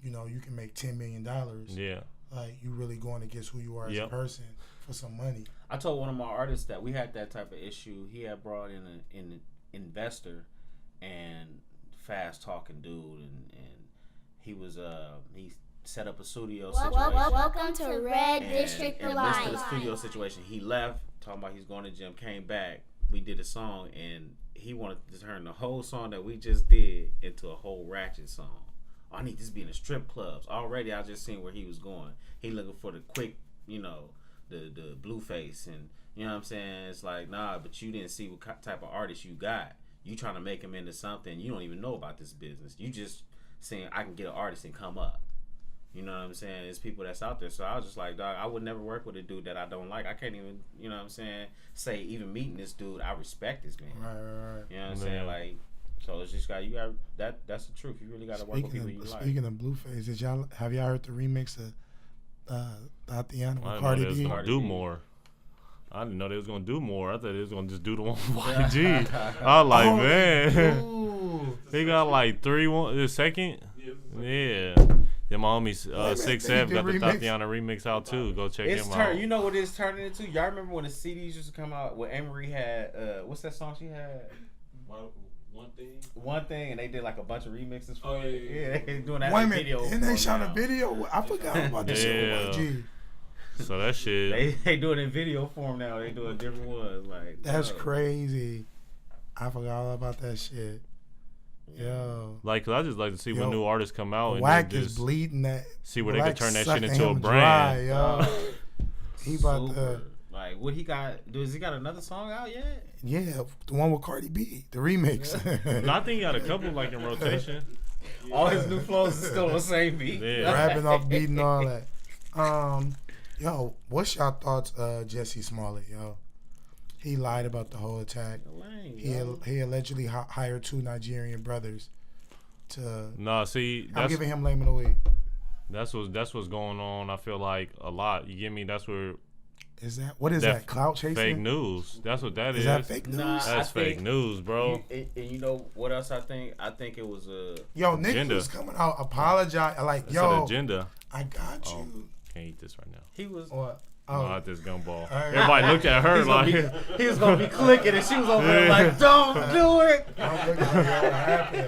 you can make $10 million. Yeah. Like, you really going against who you are as a person for some money. I told one of my artists that we had that type of issue. He had brought in an investor and fast talking dude, and he was he set up a studio situation. Welcome to Red District the Life. In the studio situation, he left, talking about he's going to the gym, came back. We did a song, and he wanted to turn the whole song that we just did into a whole ratchet song. I need this to be in the strip clubs. Already, I just seen where he was going. He looking for the quick, the blue face, and you know what I'm saying? It's like, nah, but you didn't see what type of artist you got. You trying to make him into something you don't even know about this business. You just saying, I can get an artist and come up. You know what I'm saying? There's people that's out there. So I was just like, dog, I would never work with a dude that I don't like. I can't even, you know what I'm saying, say even meeting this dude, I respect this man. Right. You know what I'm saying? Like, so it's just that's the truth. You really got to work with people you like. Speaking of Blueface, have y'all heard the remix of Tatiana with I Cardi didn't know they was B? gonna do more. I didn't know they was gonna do more. I thought they was gonna just do the one with YG. I was like, man, he got like 3-1 the second. Yeah. Then my homies 6F got the Tatiana remix out too. Go check him out. You know what it's turning into? Y'all remember when the CDs used to come out? When Amory had what's that song she had? One thing, and they did like a bunch of remixes for it. Yeah, they doing that video. And they shot a video. I forgot about this shit with YG. So that shit. They do it in video form now. They do a different one. Like, that's crazy. I forgot all about that shit. Yo, like, cause I just like to see when new artists come out and Wack just is bleeding that. See where they can turn that shit into a brand. Yo. He about to. Like, what he got? Does he got another song out yet? Yeah, the one with Cardi B, the remix. No, I think he got a couple like in rotation. All his new flows is still the same beat. Yeah. Rapping off beat and all that. Yo, what's y'all thoughts, Jesse Smollett? Yo, he lied about the whole attack. He allegedly hired 2 Nigerian brothers to. No, see, I'm giving him lame of the week. That's what's going on. I feel like a lot. You get me? That's where. Is that what is that? Clout chasing? Fake news. That's what that is. Is that fake news? Nah, that's fake news, bro. And you know what else I think? I think it was a. Yo, niggas was coming out apologize like, that's yo, an agenda. I got you. Can't eat this right now. He was. What? Not this gumball. Everybody looked at her like he was gonna be clicking, and she was over there like, "Don't do it."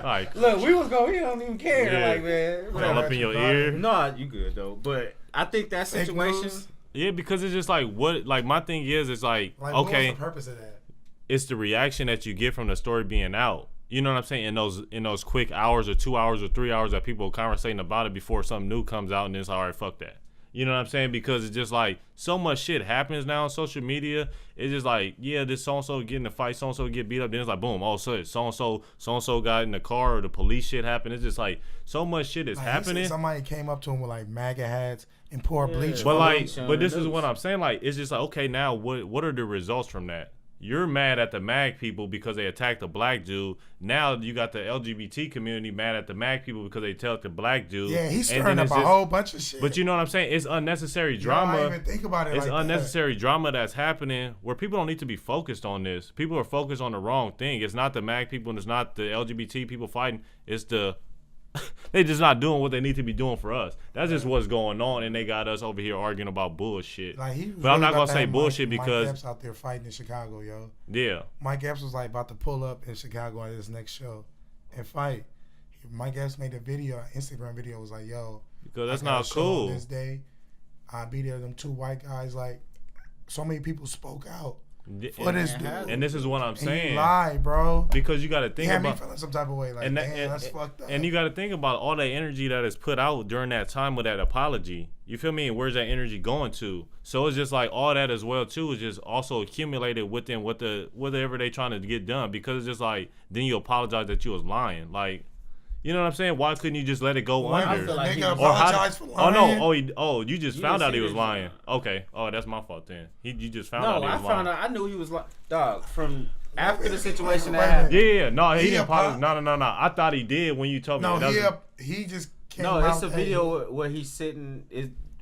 Like, look, we was going. He don't even care. Yeah. Like, man, all up in your ear. Nah, you good though. But I think that situation. Yeah, because it's just like what. Like my thing is, it's like okay. What's the purpose of that? It's the reaction that you get from the story being out. You know what I'm saying? In those quick hours or 2 hours or 3 hours that people are conversating about it before something new comes out, and it's all right, fuck that. You know what I'm saying? Because it's just like so much shit happens now on social media. It's just like, yeah, this so and so get in a fight, so and so get beat up. Then it's like, boom, oh, so and so got in the car, or the police shit happened. It's just like so much shit is happening. Somebody came up to him with like MAGA hats and poured bleach. But this is what I'm saying. Like, it's just like, okay, now what are the results from that? You're mad at the MAG people because they attacked a black dude. Now you got the LGBT community mad at the MAG people because they attacked the black dude. Yeah, he's stirring up a whole bunch of shit. But you know what I'm saying? It's unnecessary drama. I don't even think about it. It's like unnecessary drama that's happening where people don't need to be focused on this. People are focused on the wrong thing. It's not the MAG people and it's not the LGBT people fighting. It's the they just not doing what they need to be doing for us. That's just what's going on, and they got us over here arguing about bullshit. Like, but I'm not gonna say bullshit because Mike Epps out there fighting in Chicago, yo. Yeah. Mike Epps was like about to pull up in Chicago at his next show and fight. Mike Epps made a video, Instagram video, was like, yo, because that's not cool. This day, I'll be there. Them two white guys, like, so many people spoke out. For this dude. And this is what I'm saying. And you lied, bro. Because you got to think about. Me feeling some type of way, like, damn, that's fucked up. And you got to think about all that energy that is put out during that time with that apology. You feel me? And where's that energy going to? So it's just like all that as well too is just also accumulated within whatever they trying to get done. Because it's just like then you apologize that you was lying, like. You know what I'm saying? Why couldn't you just let it go under? I feel like he apologized for lying. Oh no! You just found out he was lying. Okay. Oh, that's my fault then. You just found out he was lying. No, I found out. I knew he was lying. Dog, from after the situation that happened. Yeah. No, he didn't apologize. No. I thought he did when you told me. No, he just came out. No, it's a video where he's sitting.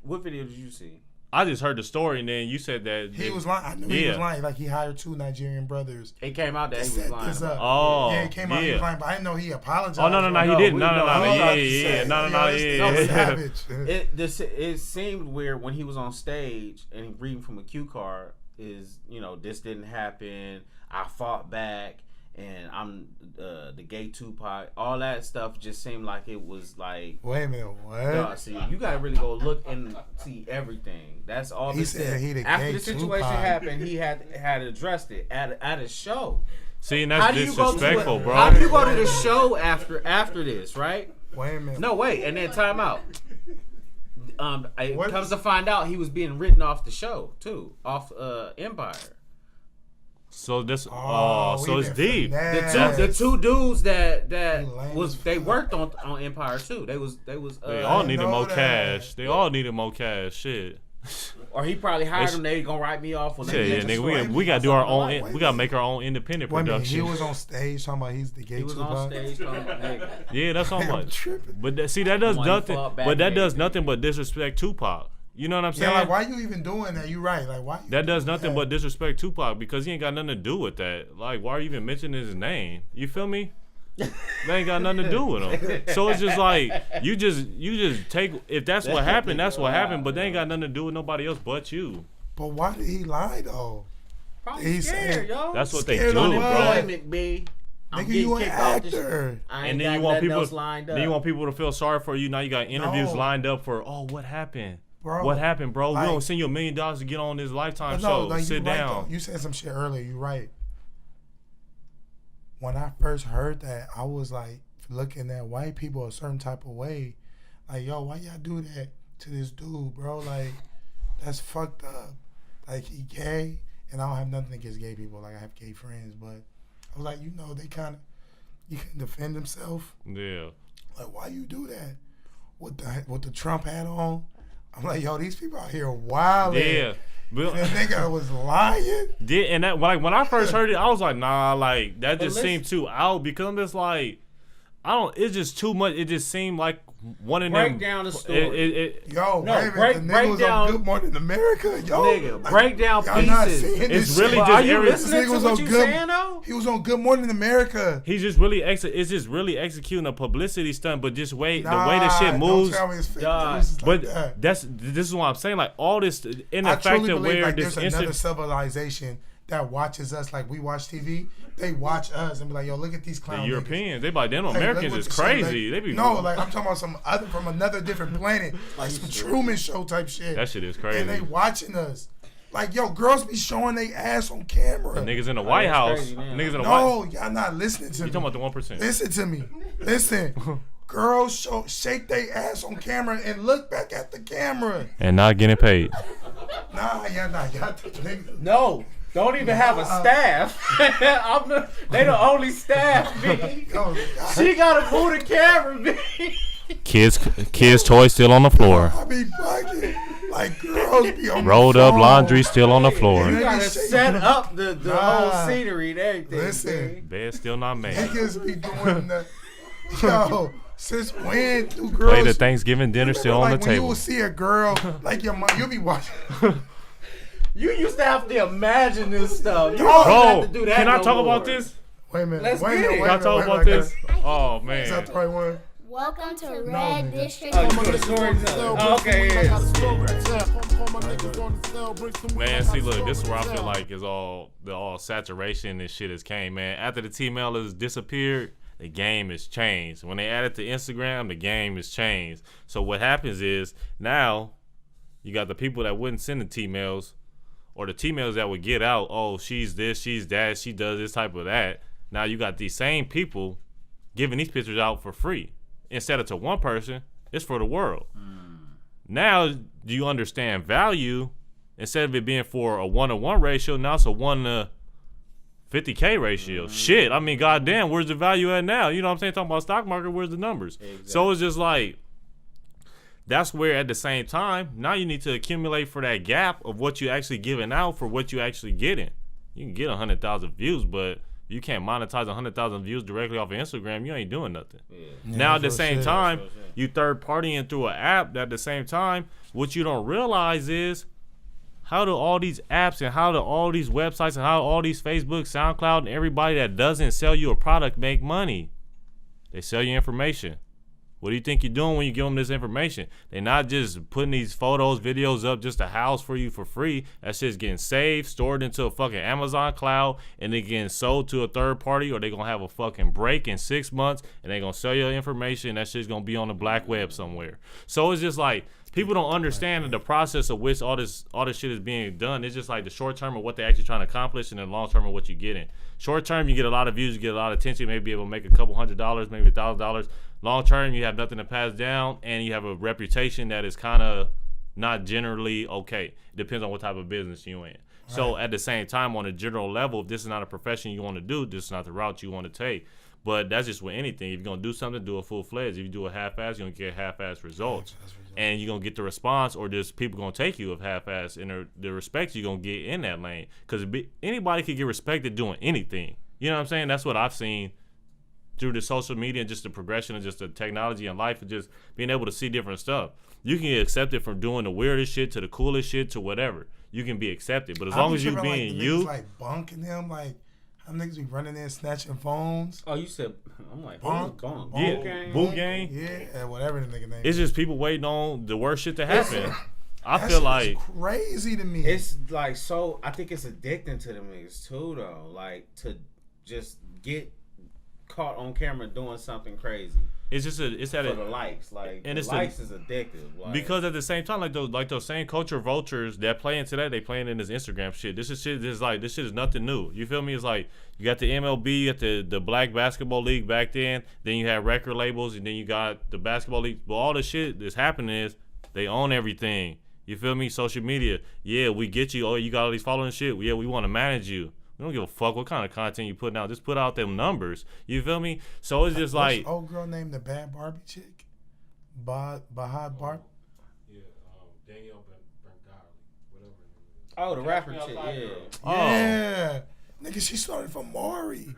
What video did you see? I just heard the story, and then you said that he was lying. I knew he was lying. Like, he hired two Nigerian brothers. It came out that he was lying. Oh, yeah, it came out he was lying, but I didn't know he apologized. Oh no, he didn't. No, It seemed weird when he was on stage and reading from a cue card. This didn't happen. I fought back, and I'm the gay Tupac. All that stuff just seemed like it was like. Wait a minute, what? See, you gotta really go look and see everything. That's all. He said he the after gay the situation Tupac. happened, he had addressed it at a show. See, and that's disrespectful, bro. How do you go to the show after this, right? Wait a minute. No, wait, and then time out. It comes to find out he was being written off the show too, off Empire. So this, so it's deep. The two dudes they worked on Empire too. They all needed more cash. They all needed more cash. Shit. Or he probably hired them. They gonna write me off. Nigga, we gotta do our own. We gotta make our own independent production. He was on stage talking about he's the gay Tupac. He was on stage talking about yeah, that's how much. But that does nothing. But that does nothing but disrespect Tupac. You know what I'm saying? Yeah, like, why you even doing that? You right. Like, why? That does nothing but disrespect Tupac because he ain't got nothing to do with that. Like, why are you even mentioning his name? You feel me? They ain't got nothing to do with him. So it's just like you just take, if that's what happened, that's what happened. But they ain't got nothing to do with nobody else but you. But why did he lie though? Probably scared, yo. That's what they do, bro. Nigga, you an actor. And then you want people to feel sorry for you. Now you got interviews lined up for, what happened? Bro, what happened, bro? Like, we don't send you $1 million to get on this Lifetime show. Like, sit down. Right, you said some shit earlier. You right. When I first heard that, I was like looking at white people a certain type of way. Like, yo, why y'all do that to this dude, bro? Like, that's fucked up. Like, he gay, and I don't have nothing against gay people. Like, I have gay friends, but I was like, they kind of, you can defend themselves. Yeah. Like, why you do that? With the Trump hat on? I'm like, yo, these people out here wilding. Yeah. But that nigga was lying. Yeah, and that, like, when I first heard it, I was like, nah, like, that just seemed too out because I'm just like, it's just too much. It just seemed like one of them. Break down the story. Break down. Good Morning America, yo. Nigga, break down pieces. It's really just. Are you listening to what you saying though? He was on Good Morning America. He's just really it's just really executing a publicity stunt, but just the way the shit moves. Don't tell me it's fake news but like this is what I'm saying. Like all this in the fact that where like this there's another civilization that watches us like we watch TV. They watch us and be like, yo, look at these clowns. The Europeans, they be like, damn, Americans is crazy. They be like I'm talking about some other from another different planet, like some Truman Show type shit. That shit is crazy. And they watching us. Like, yo, girls be showing they ass on camera. The niggas in the White House. crazy, man. Niggas in the White. No, y'all not listening to me. You talking about the 1%? Listen to me. Listen. Girls shake their ass on camera and look back at the camera. And not getting paid. Nah, y'all not. Y'all niggas. No. Don't even have a staff. They the only staff, B. Yo, She gotta move the camera, B. Kids' toys still on the floor. I be fucking. Like, girls be on Rolled the up phone. laundry still on the floor. You gotta Niggas set shake- up the Nah. whole scenery and everything. Listen. Bed still not made. Niggas be doing the. Yo, since when do girls. Play the Thanksgiving dinner still on like the when you table. will see a girl, like your mom, you'll be watching. You used to have to imagine this stuff. You Bro, don't have to do that Can I no talk more. about this? Wait a minute. Let's wait a get minute. it. Wait Can a I minute. talk wait a about minute. this? Oh, Is that the man. right one? Welcome to No, Red nigga. District. Oh, you do the storyteller. Oh, okay, yeah. Man, see, look, this is where I feel like is all saturation and shit has came, man. After the T-mailers disappeared, the game has changed. When they added to Instagram, the game has changed. So what happens is now you got the people that wouldn't send the T-mails, or the T-mails that would get out, oh, she's this, she's that, she does this type of that. Now you got these same people giving these pictures out for free. Instead of to one person, it's for the world. Now, do you understand value? Instead of it being for a 1-to-1 ratio, now it's a 1 to 50K ratio. Shit, I mean, goddamn, where's the value at now? You know what I'm saying? Talking about stock market, where's the numbers? Exactly. So it's just like, that's where at the same time, now you need to accumulate for that gap of what you actually giving out for what you actually getting. You can get 100,000 views, but you can't monetize 100,000 views directly off of Instagram. You ain't doing nothing. Now at the same time, you third partying through an app. That at the same time, what you don't realize is how do all these apps and how do all these websites and how all these Facebook, SoundCloud, and everybody that doesn't sell you a product make money? They sell you information. What do you think you're doing when you give them this information? They're not just putting these photos, videos up just to house for you for free. That shit's getting saved, stored into a fucking Amazon cloud, and then getting sold to a third party, or they're going to have a fucking break in 6 months, and they're going to sell you information, and that shit's going to be on the black web somewhere. So it's just like, people don't understand the process of which all this shit is being done. It's just like the short term of what they're actually trying to accomplish, and then long term of what you're getting. Short term, you get a lot of views, you get a lot of attention, maybe be able to make a couple $100, maybe $1,000. Long term, you have nothing to pass down, and you have a reputation that is kind of not generally okay. It depends on what type of business you're in. Right. So at the same time, on a general level, if this is not a profession you want to do, this is not the route you want to take. But that's just with anything. If you're going to do something, do it full-fledged. If you do a half-ass, you're going to get half-ass results. And you're going to get the response, or just people going to take you of half-ass, and the respect you're going to get in that lane. Because anybody can get respected doing anything. You know what I'm saying? That's what I've seen through the social media and just the progression of just the technology and life and just being able to see different stuff. You can get accepted from doing the weirdest shit to the coolest shit to whatever. You can be accepted. But as long as you being like, you. like bunking them, like how niggas be running in snatching phones. Oh, you said, I'm like, Bunk. bunk. Yeah, boot gang. Yeah, whatever the nigga name It's is. just people waiting on the worst shit to happen. I That feel shit like is crazy to me. It's like, so I think it's addicting to them niggas too, though. Like, to just get caught on camera doing something crazy it's just it's at for a the likes. Like, and the it's likes is addictive. Like, because at the same time, like those same culture vultures that play into that, they playing in this Instagram shit. This shit is nothing new. You feel me? It's like you got the MLB, you got the Black Basketball League back then you had record labels, and then you got the basketball league. But all the shit that's happening is they own everything. You feel me? Social media. Yeah, we get you. Oh, you got all these following shit. Yeah, we want to manage you. We don't give a fuck what kind of content you putting out. Just put out them numbers. You feel me? So it's just like What's the old girl named the Bad Barbie chick? Bahad Barb. Yeah, Danielle Berngali, whatever her name is. oh, the rapper chick, yeah. Yeah. Nigga, she started from Maury.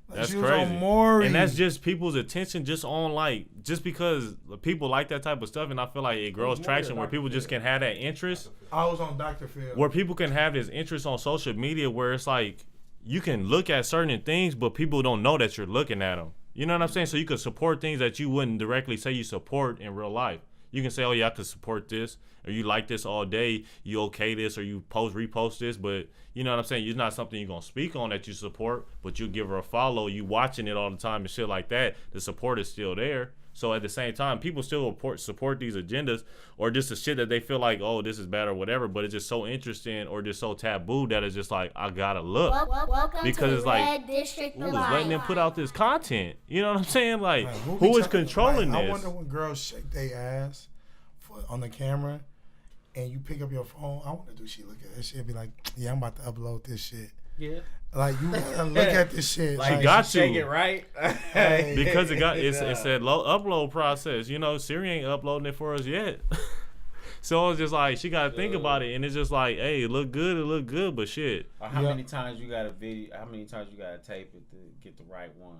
Like, That's she was crazy. on Maury. And that's just people's attention just on just because people like that type of stuff, and I feel like it grows traction where people just can have that interest, I was on Dr. Phil. where people can have this interest on social media where it's like you can look at certain things, but people don't know that you're looking at them. You know what I'm saying? So you can support things that you wouldn't directly say you support in real life. You can say, oh yeah, I could support this, or you like this all day, you okay this, or you repost this, but you know what I'm saying? It's not something you're going to speak on that you support, but you give her a follow, you watching it all the time and shit like that. The support is still there. So at the same time, people still support these agendas or just the shit that they feel like, oh, this is bad or whatever, but it's just so interesting or just so taboo that it's just like, I gotta look. Welcome Because to it's like, Red District who's Live. letting them put out this content? You know what I'm saying? Like, Like, who is be controlling like, this? I wonder when girls shake their ass on the camera and you pick up your phone. I wonder, do she look at that shit and be like, yeah, I'm about to upload this shit. Yeah. Like, you gotta look at this shit. Like, She got shake to. it right. Because it's that low upload process. You know, Siri ain't uploading it for us yet. So it's just like she gotta think about it, and it's just like, hey, it look good, but shit. Or how many times you gotta video? How many times you gotta tape it to get the right one?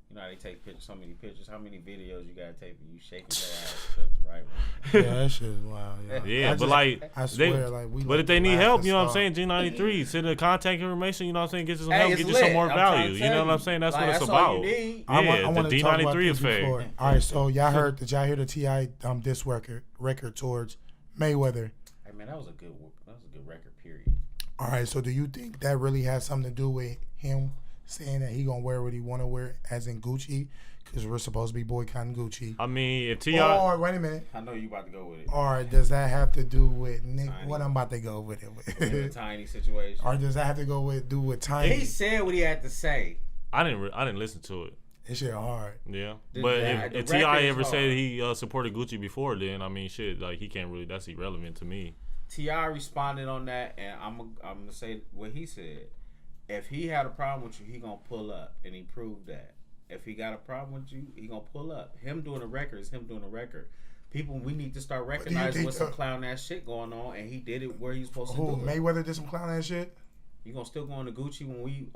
You know how they take pictures, so many pictures. How many videos you gotta tape and you shaking your ass to the right one? Yeah, that shit is wild. Yeah, but like, I swear, they, like, we but like if they the need laughing help, you know what I'm stock. saying? G93, send the contact information. You know what I'm saying? Get you some Hey, help, it's get you some lit. more I'm trying value. to You know tell what I'm you. saying? That's Like, what it's that's all about. you need. I Yeah, wanted the to talk about D93 this effect. before. All right, so did y'all hear the T.I. diss record towards Mayweather? Hey man, that was a good record. Period. All right, so do you think that really has something to do with him saying that he gonna wear what he want to wear, as in Gucci? Because we're supposed to be boycotting Gucci. I mean, if T.I. Or wait a minute. I know you about to go with it. Or does that have to do with Nick? Tiny. What I'm about to go with it In a with? tiny situation. Or does that have to do with Tiny? He said what he had to say. I didn't listen to it. This shit hard. Yeah, The- but the if record T.I. is ever hard. said he supported Gucci before, then I mean, shit, like he can't really. That's irrelevant to me. T.I. responded on that, and I'm gonna say what he said. If he had a problem with you, he gonna pull up, and he proved that. If he got a problem with you, he gonna pull up. Him doing a record is him doing a record. People, we need to start recognizing think what's some clown ass shit going on, and he did it where he's supposed Who, to do it. Mayweather did some clown ass shit? You gonna still go into Gucci when we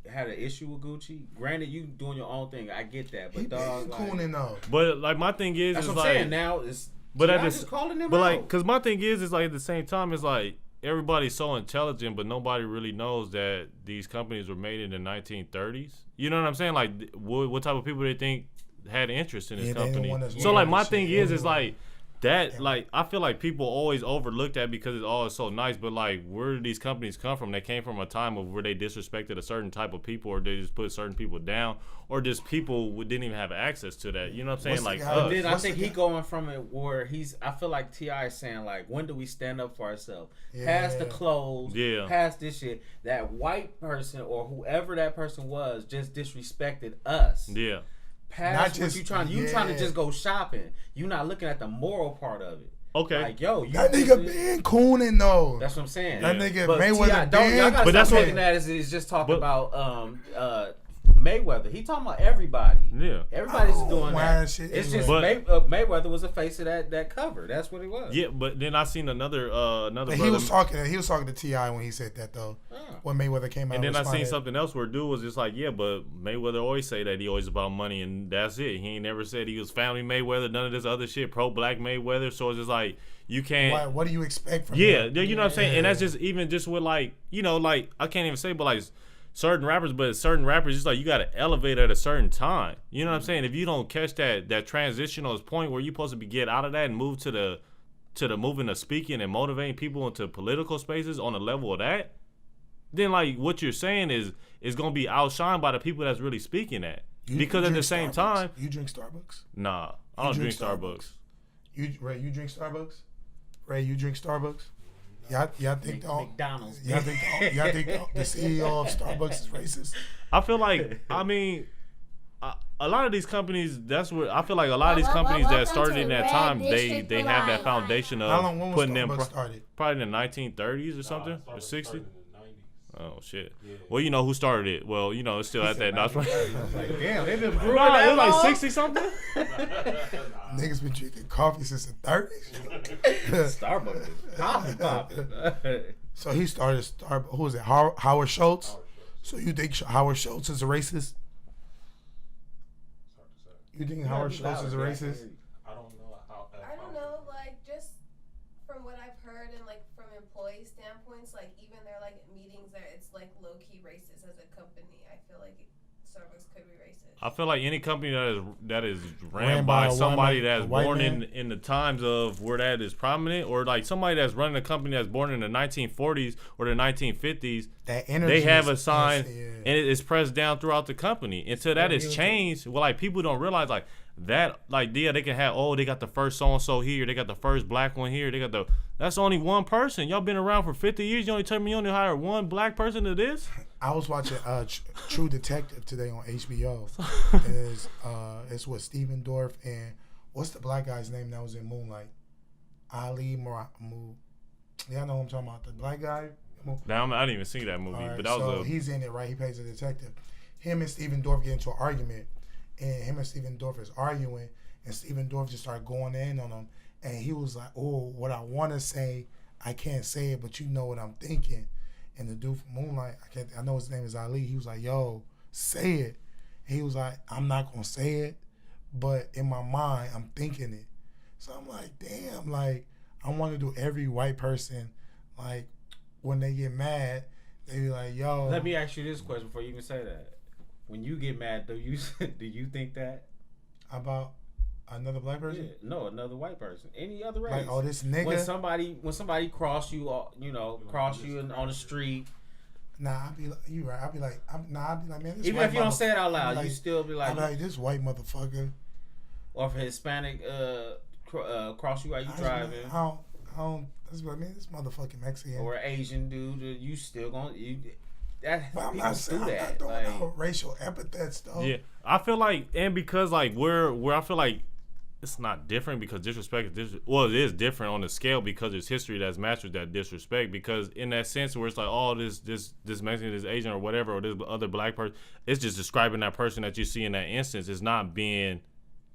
had an issue with Gucci? Granted, you doing your own thing. I get that, but He dog, been like, cooning though. But like my thing is, that's is what I'm like, saying. Now it's but T.I. at this, just calling him but out. like, cause my thing is like at the same time, it's like everybody's so intelligent, but nobody really knows that these companies were made in the 1930s. You know what I'm saying? Like, what type of people they think had interest in this Yeah, they didn't company? want us So like, learning my shit thing is anyway. like that. Like, I feel like people always overlook that because it's all so nice. But like, where did these companies come from? They came from a time of where they disrespected a certain type of people, or they just put certain people down, or just people who didn't even have access to that. You know what I'm saying? What's the Like, guy- But then I What's think the he guy- going from it where I feel like T.I. is saying like, when do we stand up for ourselves? Past the Yeah. clothes, Yeah. past this shit. That white person or whoever that person was just disrespected us. yeah. Past Not what just- you trying to just go shopping. You not looking at the moral part of it. Okay. Like, yo, you That nigga been cooning though. That's what I'm saying. That nigga But Mayweather T.I. been. Y'all gotta But that's stop what- taking that as it's just talking But- about Mayweather. He talking about everybody. Yeah. Everybody's Oh, doing wow, that. shit It's is just right. Mayweather was the face of that cover. That's what it was. Yeah, but then I seen another brother. He was talking to T.I. when he said that though. Yeah. When Mayweather came out, And then I seen responded. something else where dude was just like, yeah, but Mayweather always say that he always about money, and that's it. He ain't never said he was family Mayweather, none of this other shit, pro-black Mayweather. So it's just like, you can't. What do you expect from Yeah, him? you know what I'm saying? And that's just even just with like, you know, like, I can't even say, but like certain rappers, just like you got to elevate at a certain time. You know what I'm saying? If you don't catch that transitional point where you're supposed to get out of that and move to the moving of speaking and motivating people into political spaces on the level of that, then like what you're saying is gonna be outshined by the people that's really speaking that. Because at drink the same Starbucks? time, You drink Starbucks? nah, I You don't drink drink Starbucks. Ray, you drink Starbucks? Ray, you drink Starbucks? Y'all think McDonald's. y'all think the CEO of Starbucks is racist? I feel like, I mean, a lot of these companies, that's where I feel like a lot of these companies that Welcome started to in that Red time, District they have that Live. foundation How long? of When was putting them Starbucks started? probably in the 1930s or something, Started- or 60s. started in the 90s. Oh shit. Yeah. Well, you know who started it. Well, you know it's still at that. That's right. Like, damn, they been brewing Nah, it that was like long? 60 something. Niggas been drinking coffee since the 30s. Starbucks is coffee popping. So he started Starbucks. Who was it? Howard Schultz. So you think Howard Schultz is a racist? It's hard to say. You think Howard Schultz is a racist? I don't know how. I don't know, like, just from what I've heard and, like, from employee standpoints, like, even their, like, meetings there, it's, like, low-key racist as a company. I feel like Starbucks could be racist. I feel like any company that is ran Ran by by a somebody woman, that's a white born man. in the times of where that is prominent, or like somebody that's running a company that's born in the 1940s or the 1950s, That energy. they have a is- sign yeah. and it is pressed down throughout the company until that is changed. Well, like people don't realize, like that, like, yeah, they can have, they got the first so-and-so here, they got the first black one here, that's only one person. Y'all been around for 50 years, you only tell me you only hire one black person to this? I was watching True Detective today on HBO. And it's with Steven Dorff and what's the black guy's name that was in Moonlight? Ali Mahmoud. Yeah, I know who I'm talking about. The black guy. Now, I didn't even see that movie, Right, but that was he's in it, right? He plays a detective. Him and Steven Dorff get into an argument, and him and Steven Dorff is arguing, and Steven Dorff just started going in on him, and he was like, "Oh, what I want to say, I can't say it, but you know what I'm thinking." And the dude from Moonlight, I know his name is Ali. He was like, "Yo, say it." And he was like, "I'm not gonna say it, but in my mind, I'm thinking it." So I'm like, damn, like I want to do every white person, like when they get mad, they be like, "Yo." Let me ask you this question before you even say that. When you get mad, do you think that About another black person? Yeah, no, another white person, any other race. Like, oh, this nigga. When somebody cross you, cross you on the street. Nah, I'd be like, you right. I'd be like, man. This Even white if you don't say it out loud, like, you still be like, I'd be like, this white motherfucker. Or if a Hispanic cross you while you driving. I don't. That's what I mean. This motherfucking Mexican. Or an Asian dude, you still gonna But I'm not saying I'm not throwing out racial epithets though. Yeah, I feel like, and because like where I feel like it's not different because disrespect is it is different on the scale because there's history that's matched with that disrespect. Because in that sense where it's like, oh, this Mexican, this Asian or whatever, or this other black person, it's just describing that person that you see in that instance. It's not being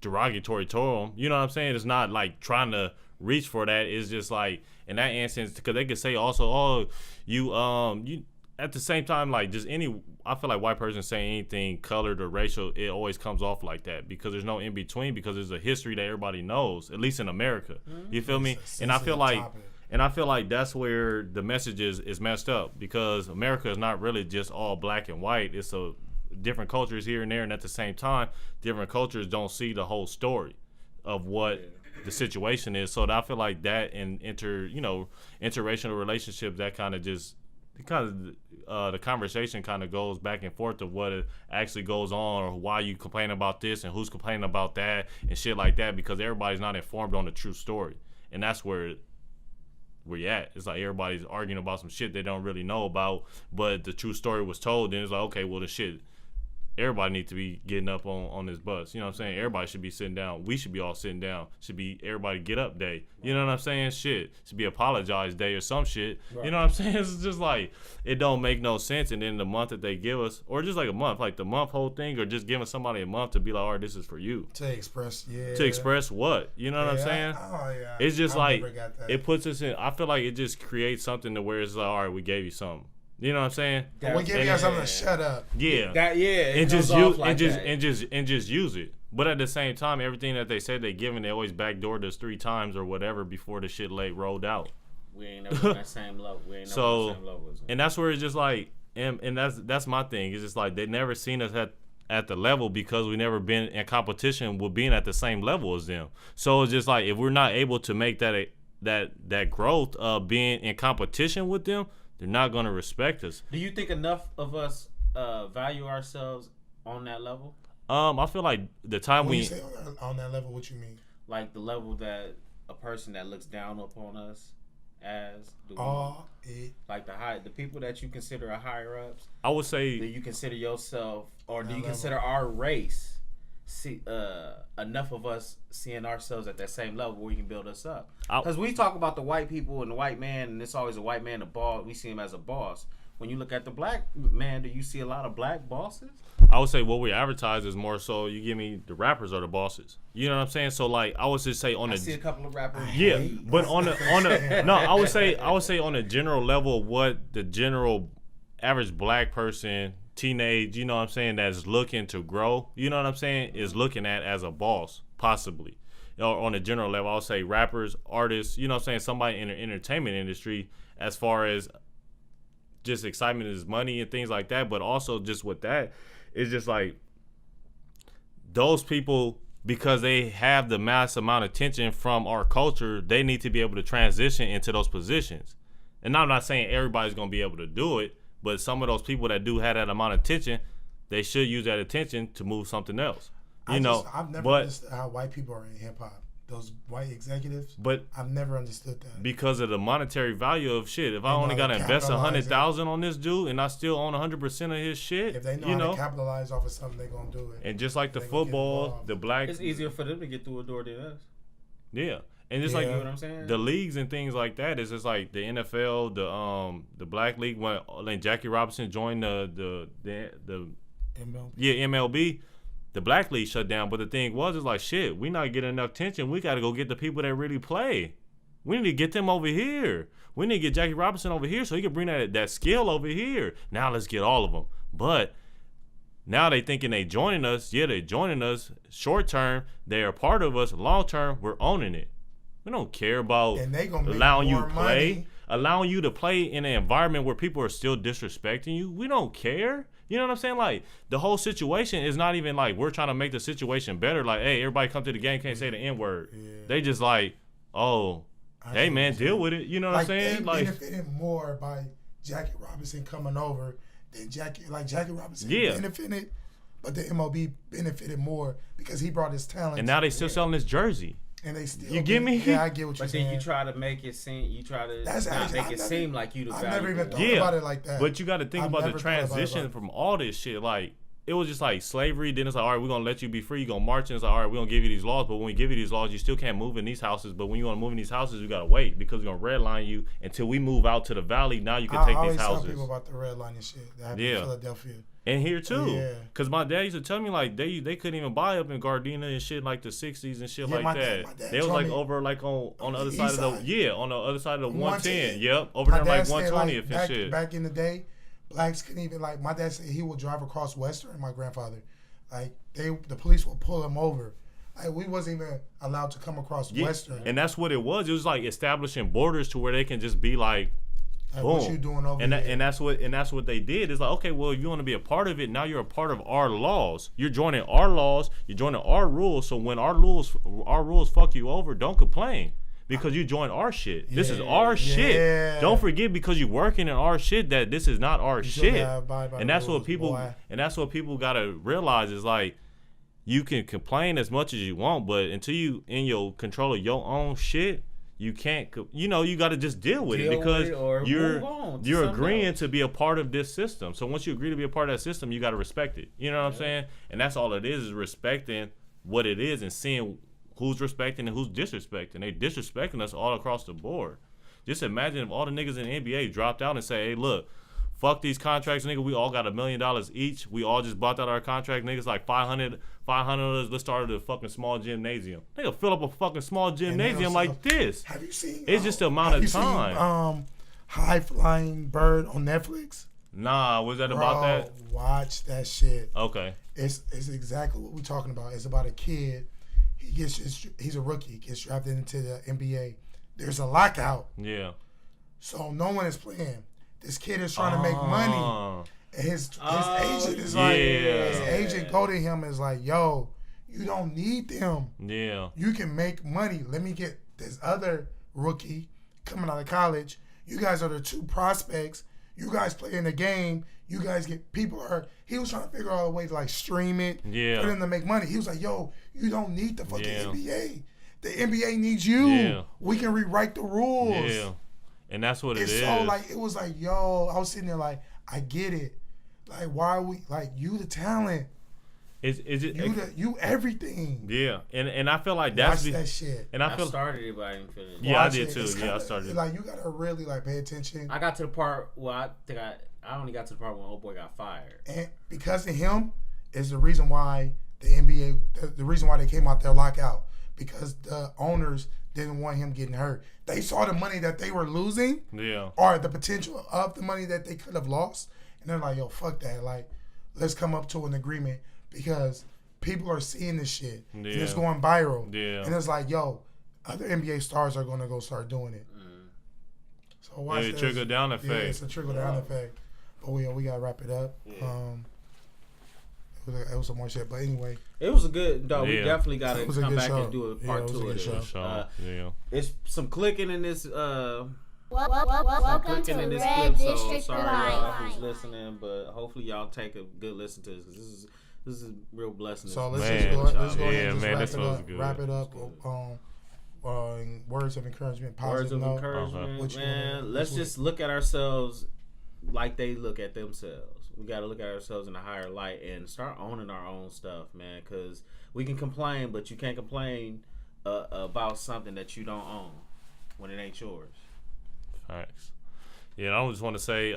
derogatory to them. You know what I'm saying? It's not like trying to reach for that. It's just like in that instance, because they could say also, oh, you at the same time, like just I feel like white person saying anything colored or racial, it always comes off like that because there's no in between because there's a history that everybody knows, at least in America. Mm-hmm. You feel me? And I feel like that's where the message is messed up because America is not really just all black and white. It's a different cultures here and there, and at the same time, different cultures don't see the whole story of what the situation is. So I feel like that and interracial relationships, that kind of just the conversation kind of goes back and forth of what actually goes on or why you complain about this and who's complaining about that and shit like that because everybody's not informed on the true story. And that's where we're at. It's like everybody's arguing about some shit they don't really know about, but the true story was told, and it's like, okay, well, the shit, everybody needs to be getting up on this bus. You know what I'm saying? Everybody should be sitting down. We should be all sitting down. Should be everybody get up day. You know what I'm saying? Shit. Should be apologize day or some shit. Right. You know what I'm saying? It's just like, it don't make no sense. And then the month that they give us, or just like a month, like the month whole thing, or just giving somebody a month to be like, all right, this is for you. To express, yeah. To express what? You know what I'm saying? Yeah. It's just like, it puts us in, I feel like it just creates something to where it's like, all right, we gave you something. You know what I'm saying? We give you something to shut up. Yeah. And just use it. But at the same time, everything that they said they giving, they always backdoored us 3 times or whatever before the shit rolled out. We ain't never on that same level. And that's where it's just like, and that's my thing. It's just like they never seen us at the level because we never been in competition with being at the same level as them. So it's just like if we're not able to make that growth of being in competition with them, they're not going to respect us. Do you think enough of us value ourselves on that level? I feel like the time when you say on that level, what you mean? Like the level that a person that looks down upon us as like the people that you consider higher ups. I would say, do you consider yourself, or do you consider our race? Enough of us seeing ourselves at that same level where we can build us up. Because we talk about the white people and the white man, and it's always a white man, a boss. We see him as a boss. When you look at the black man, do you see a lot of black bosses? I would say what we advertise is more so you give me the rappers are the bosses. You know what I'm saying? So like I would just say I see a couple of rappers. Yeah, but on the no, I would say on a general level what the general average black person, teenage, you know what I'm saying, that's looking to grow, you know what I'm saying, is looking at as a boss, possibly. Or on a general level, I'll say rappers, artists, you know what I'm saying, somebody in the entertainment industry as far as just excitement is money and things like that, but also just with that, it's just like those people, because they have the mass amount of attention from our culture, they need to be able to transition into those positions. And I'm not saying everybody's going to be able to do it, but some of those people that do have that amount of attention, they should use that attention to move something else. I've never but understood how white people are in hip hop. Those white executives, but I've never understood that. because of the monetary value of shit. If I They only know got to to invest capitalize it. $100,000 on this dude, and I still own 100% of his shit, If they know how to capitalize off of something, they're gonna do it. and just like the They gonna get football, involved. the black, It's easier for them to get through a door than us. yeah, and just Yeah. You know like what I'm saying? the leagues and things like that, is just like the NFL, the black league when Jackie Robinson joined the MLB. The black league shut down, but the thing was, it's like, shit, we not getting enough attention. We got to go get the people that really play. We need to get them over here. We need to get Jackie Robinson over here so he can bring that skill over here. Now let's get all of them. But now they thinking they joining us. Yeah, they joining us. Short term, they are part of us. Long term, we're owning it. We don't care about And they gonna make allowing you more to play. money. Allowing you to play in an environment where people are still disrespecting you. We don't care. You know what I'm saying? Like, the whole situation is not even like we're trying to make the situation better. Like, hey, everybody come to the game, can't say the N-word. Yeah. They just like, oh, hey, man, deal with it. You know what I'm saying? They Like, benefited more by Jackie Robinson coming over than Jackie Robinson Yeah. benefited, but the MLB benefited more because he brought his talent. and now they still selling this jersey. and they still You get me? Yeah, I get what you're But saying. then you try to make it seem, That's actually- make I it never- seem like you the I valuable never even thought one. Yeah, about it like that. But you got to think I've about the never thought about it transition like- from all this shit. Like, it was just like slavery. Then it's like, all right, we're going to let you be free. You're going to march. And it's like, all right, we're going to give you these laws. But when we give you these laws, you still can't move in these houses. But when you want to move in these houses, you got to wait because we're going to redline you until we move out to the valley. Now you can I take always these tell houses. people about the red line and shit that happened Yeah. in Philadelphia. And here too, Yeah. cause my dad used to tell me like they couldn't even buy up in Gardena and shit like the '60s and shit Yeah, like my that. dad They was told like me over like on the other the side east of the side. on the other side of the 110. 110. Yep, over there My like dad said, 120th and shit. back in the day, blacks couldn't even my dad said he would drive across Western. My grandfather, the police would pull him over. Like we wasn't even allowed to come across Yeah, Western. and that's what it was. It was like establishing borders to where they can just be like, Like, boom. what you doing over and here? and that's what they did. It's like, okay, well, if you want to be a part of it, now you're a part of our laws. You're joining our laws. You're joining our rules. So when our rules fuck you over, don't complain because you joined our shit. This is our shit. Don't forget because you're working in our shit that this is not our should shit. abide by And the that's rules, what people boy. and that's what people gotta realize is like. You can complain as much as you want, but until you in your control of your own shit, you can't. You got to just deal with it because move on to you're something agreeing else. to be a part of this system. So once you agree to be a part of that system, you got to respect it. You know what I'm saying? And that's all it is respecting what it is and seeing who's respecting and who's disrespecting. They disrespecting us all across the board. Just imagine if all the niggas in the NBA dropped out and say, "Hey, look. Fuck these contracts, nigga. We all got $1 million each. We all just bought out our contract. Niggas like 500 of us. Let's start at a fucking small gymnasium. Nigga, fill up a fucking small gymnasium like this. Have you seen? It's just the amount of Seen, time. High Flying Bird on Netflix. Nah, was that about that? Watch that shit. Okay. It's exactly what we're talking about. It's about a kid. He's a rookie. He gets drafted into the NBA. There's a lockout, Yeah. so no one is playing. This kid is trying to make money. And his agent is like, his agent go to him and is like, yo, you don't need them. Yeah. You can make money. Let me get this other rookie coming out of college. You guys are the two prospects. You guys play in the game. You guys get people hurt. He was trying to figure out a way to like stream it Yeah. for them to make money. He was like, yo, you don't need the fucking Yeah. NBA. The NBA needs you. Yeah. We can rewrite the rules. Yeah. And that's what It's it is. so like, it was like, yo, I was sitting there like, I get it. Like, why are we, like, you the talent. Is it? You everything. Yeah. And I feel like that's Watch that shit. And I I feel. started it, but I didn't finish. Yeah, I Watch did it. too. It's Yeah, kinda, I started. Like, you gotta really like pay attention. I got to the part where I think I only got to the part when old boy got fired. And because of him is the reason why the NBA, the reason why they came out their lockout, because the owners didn't want him getting hurt. They saw the money that they were losing, Yeah. or the potential of the money that they could have lost, and they're like, yo, fuck that. Like, let's come up to an agreement because people are seeing this shit. And it's Yeah. going viral. Yeah. And it's like, yo, other NBA stars are going to go start doing it. So watch Yeah, this. trickle down effect. Yeah, it's a trickle down effect. But we got to wrap it up. Yeah. It was some more shit. But anyway. It was a good dog. We Yeah. definitely got to It was a come good back show. and do a Yeah, part it was a two of good this. show. Yeah. It's some clicking in this. Welcome Clicking to in this Red clip. So District sorry y'all who's Live. listening, but hopefully y'all take a good listen to this because this is This is a real blessing. So let's Man. just go, let's go Yeah, ahead and man, just this was good. wrap it up. Words of encouragement, Words positive of note. encouragement, What you man. wanna- Let's what- just look at ourselves like they look at themselves. We got to look at ourselves in a higher light and start owning our own stuff, man. Because we can complain, but you can't complain about something that you don't own when it ain't yours. Facts. Yeah, I just want to say,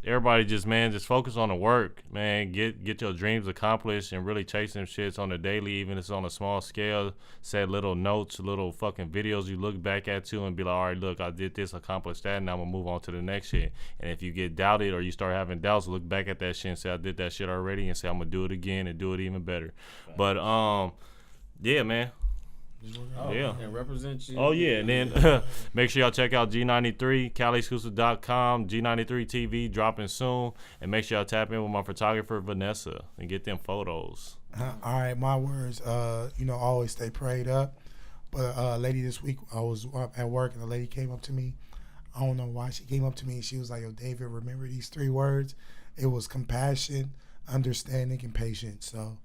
everybody just focus on the work, man. Get your dreams accomplished and really chase them shits on the daily, even if it's on a small scale. Set little notes, little fucking videos you look back at too and be like, all right, look, I did this, accomplished that, and now I'm gonna move on to the next shit. And if you get doubted or you start having doubts, look back at that shit and say, I did that shit already, and say I'm gonna do it again and do it even better. But yeah, man. Oh, Yeah. and represent you. Oh, yeah. And then make sure y'all check out G93, CaliExclusive.com, G93 TV dropping soon. And make sure y'all tap in with my photographer, Vanessa, and get them photos. All right, my words, always stay prayed up. But lady this week, I was at work and the lady came up to me. I don't know why she came up to me and she was like, yo, David, remember these 3 words? It was compassion, understanding, and patience. So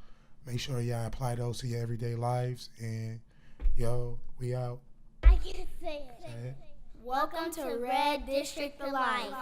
make sure y'all apply those to your everyday lives. And, yo, we out. I can say it. Welcome to Red District Alive.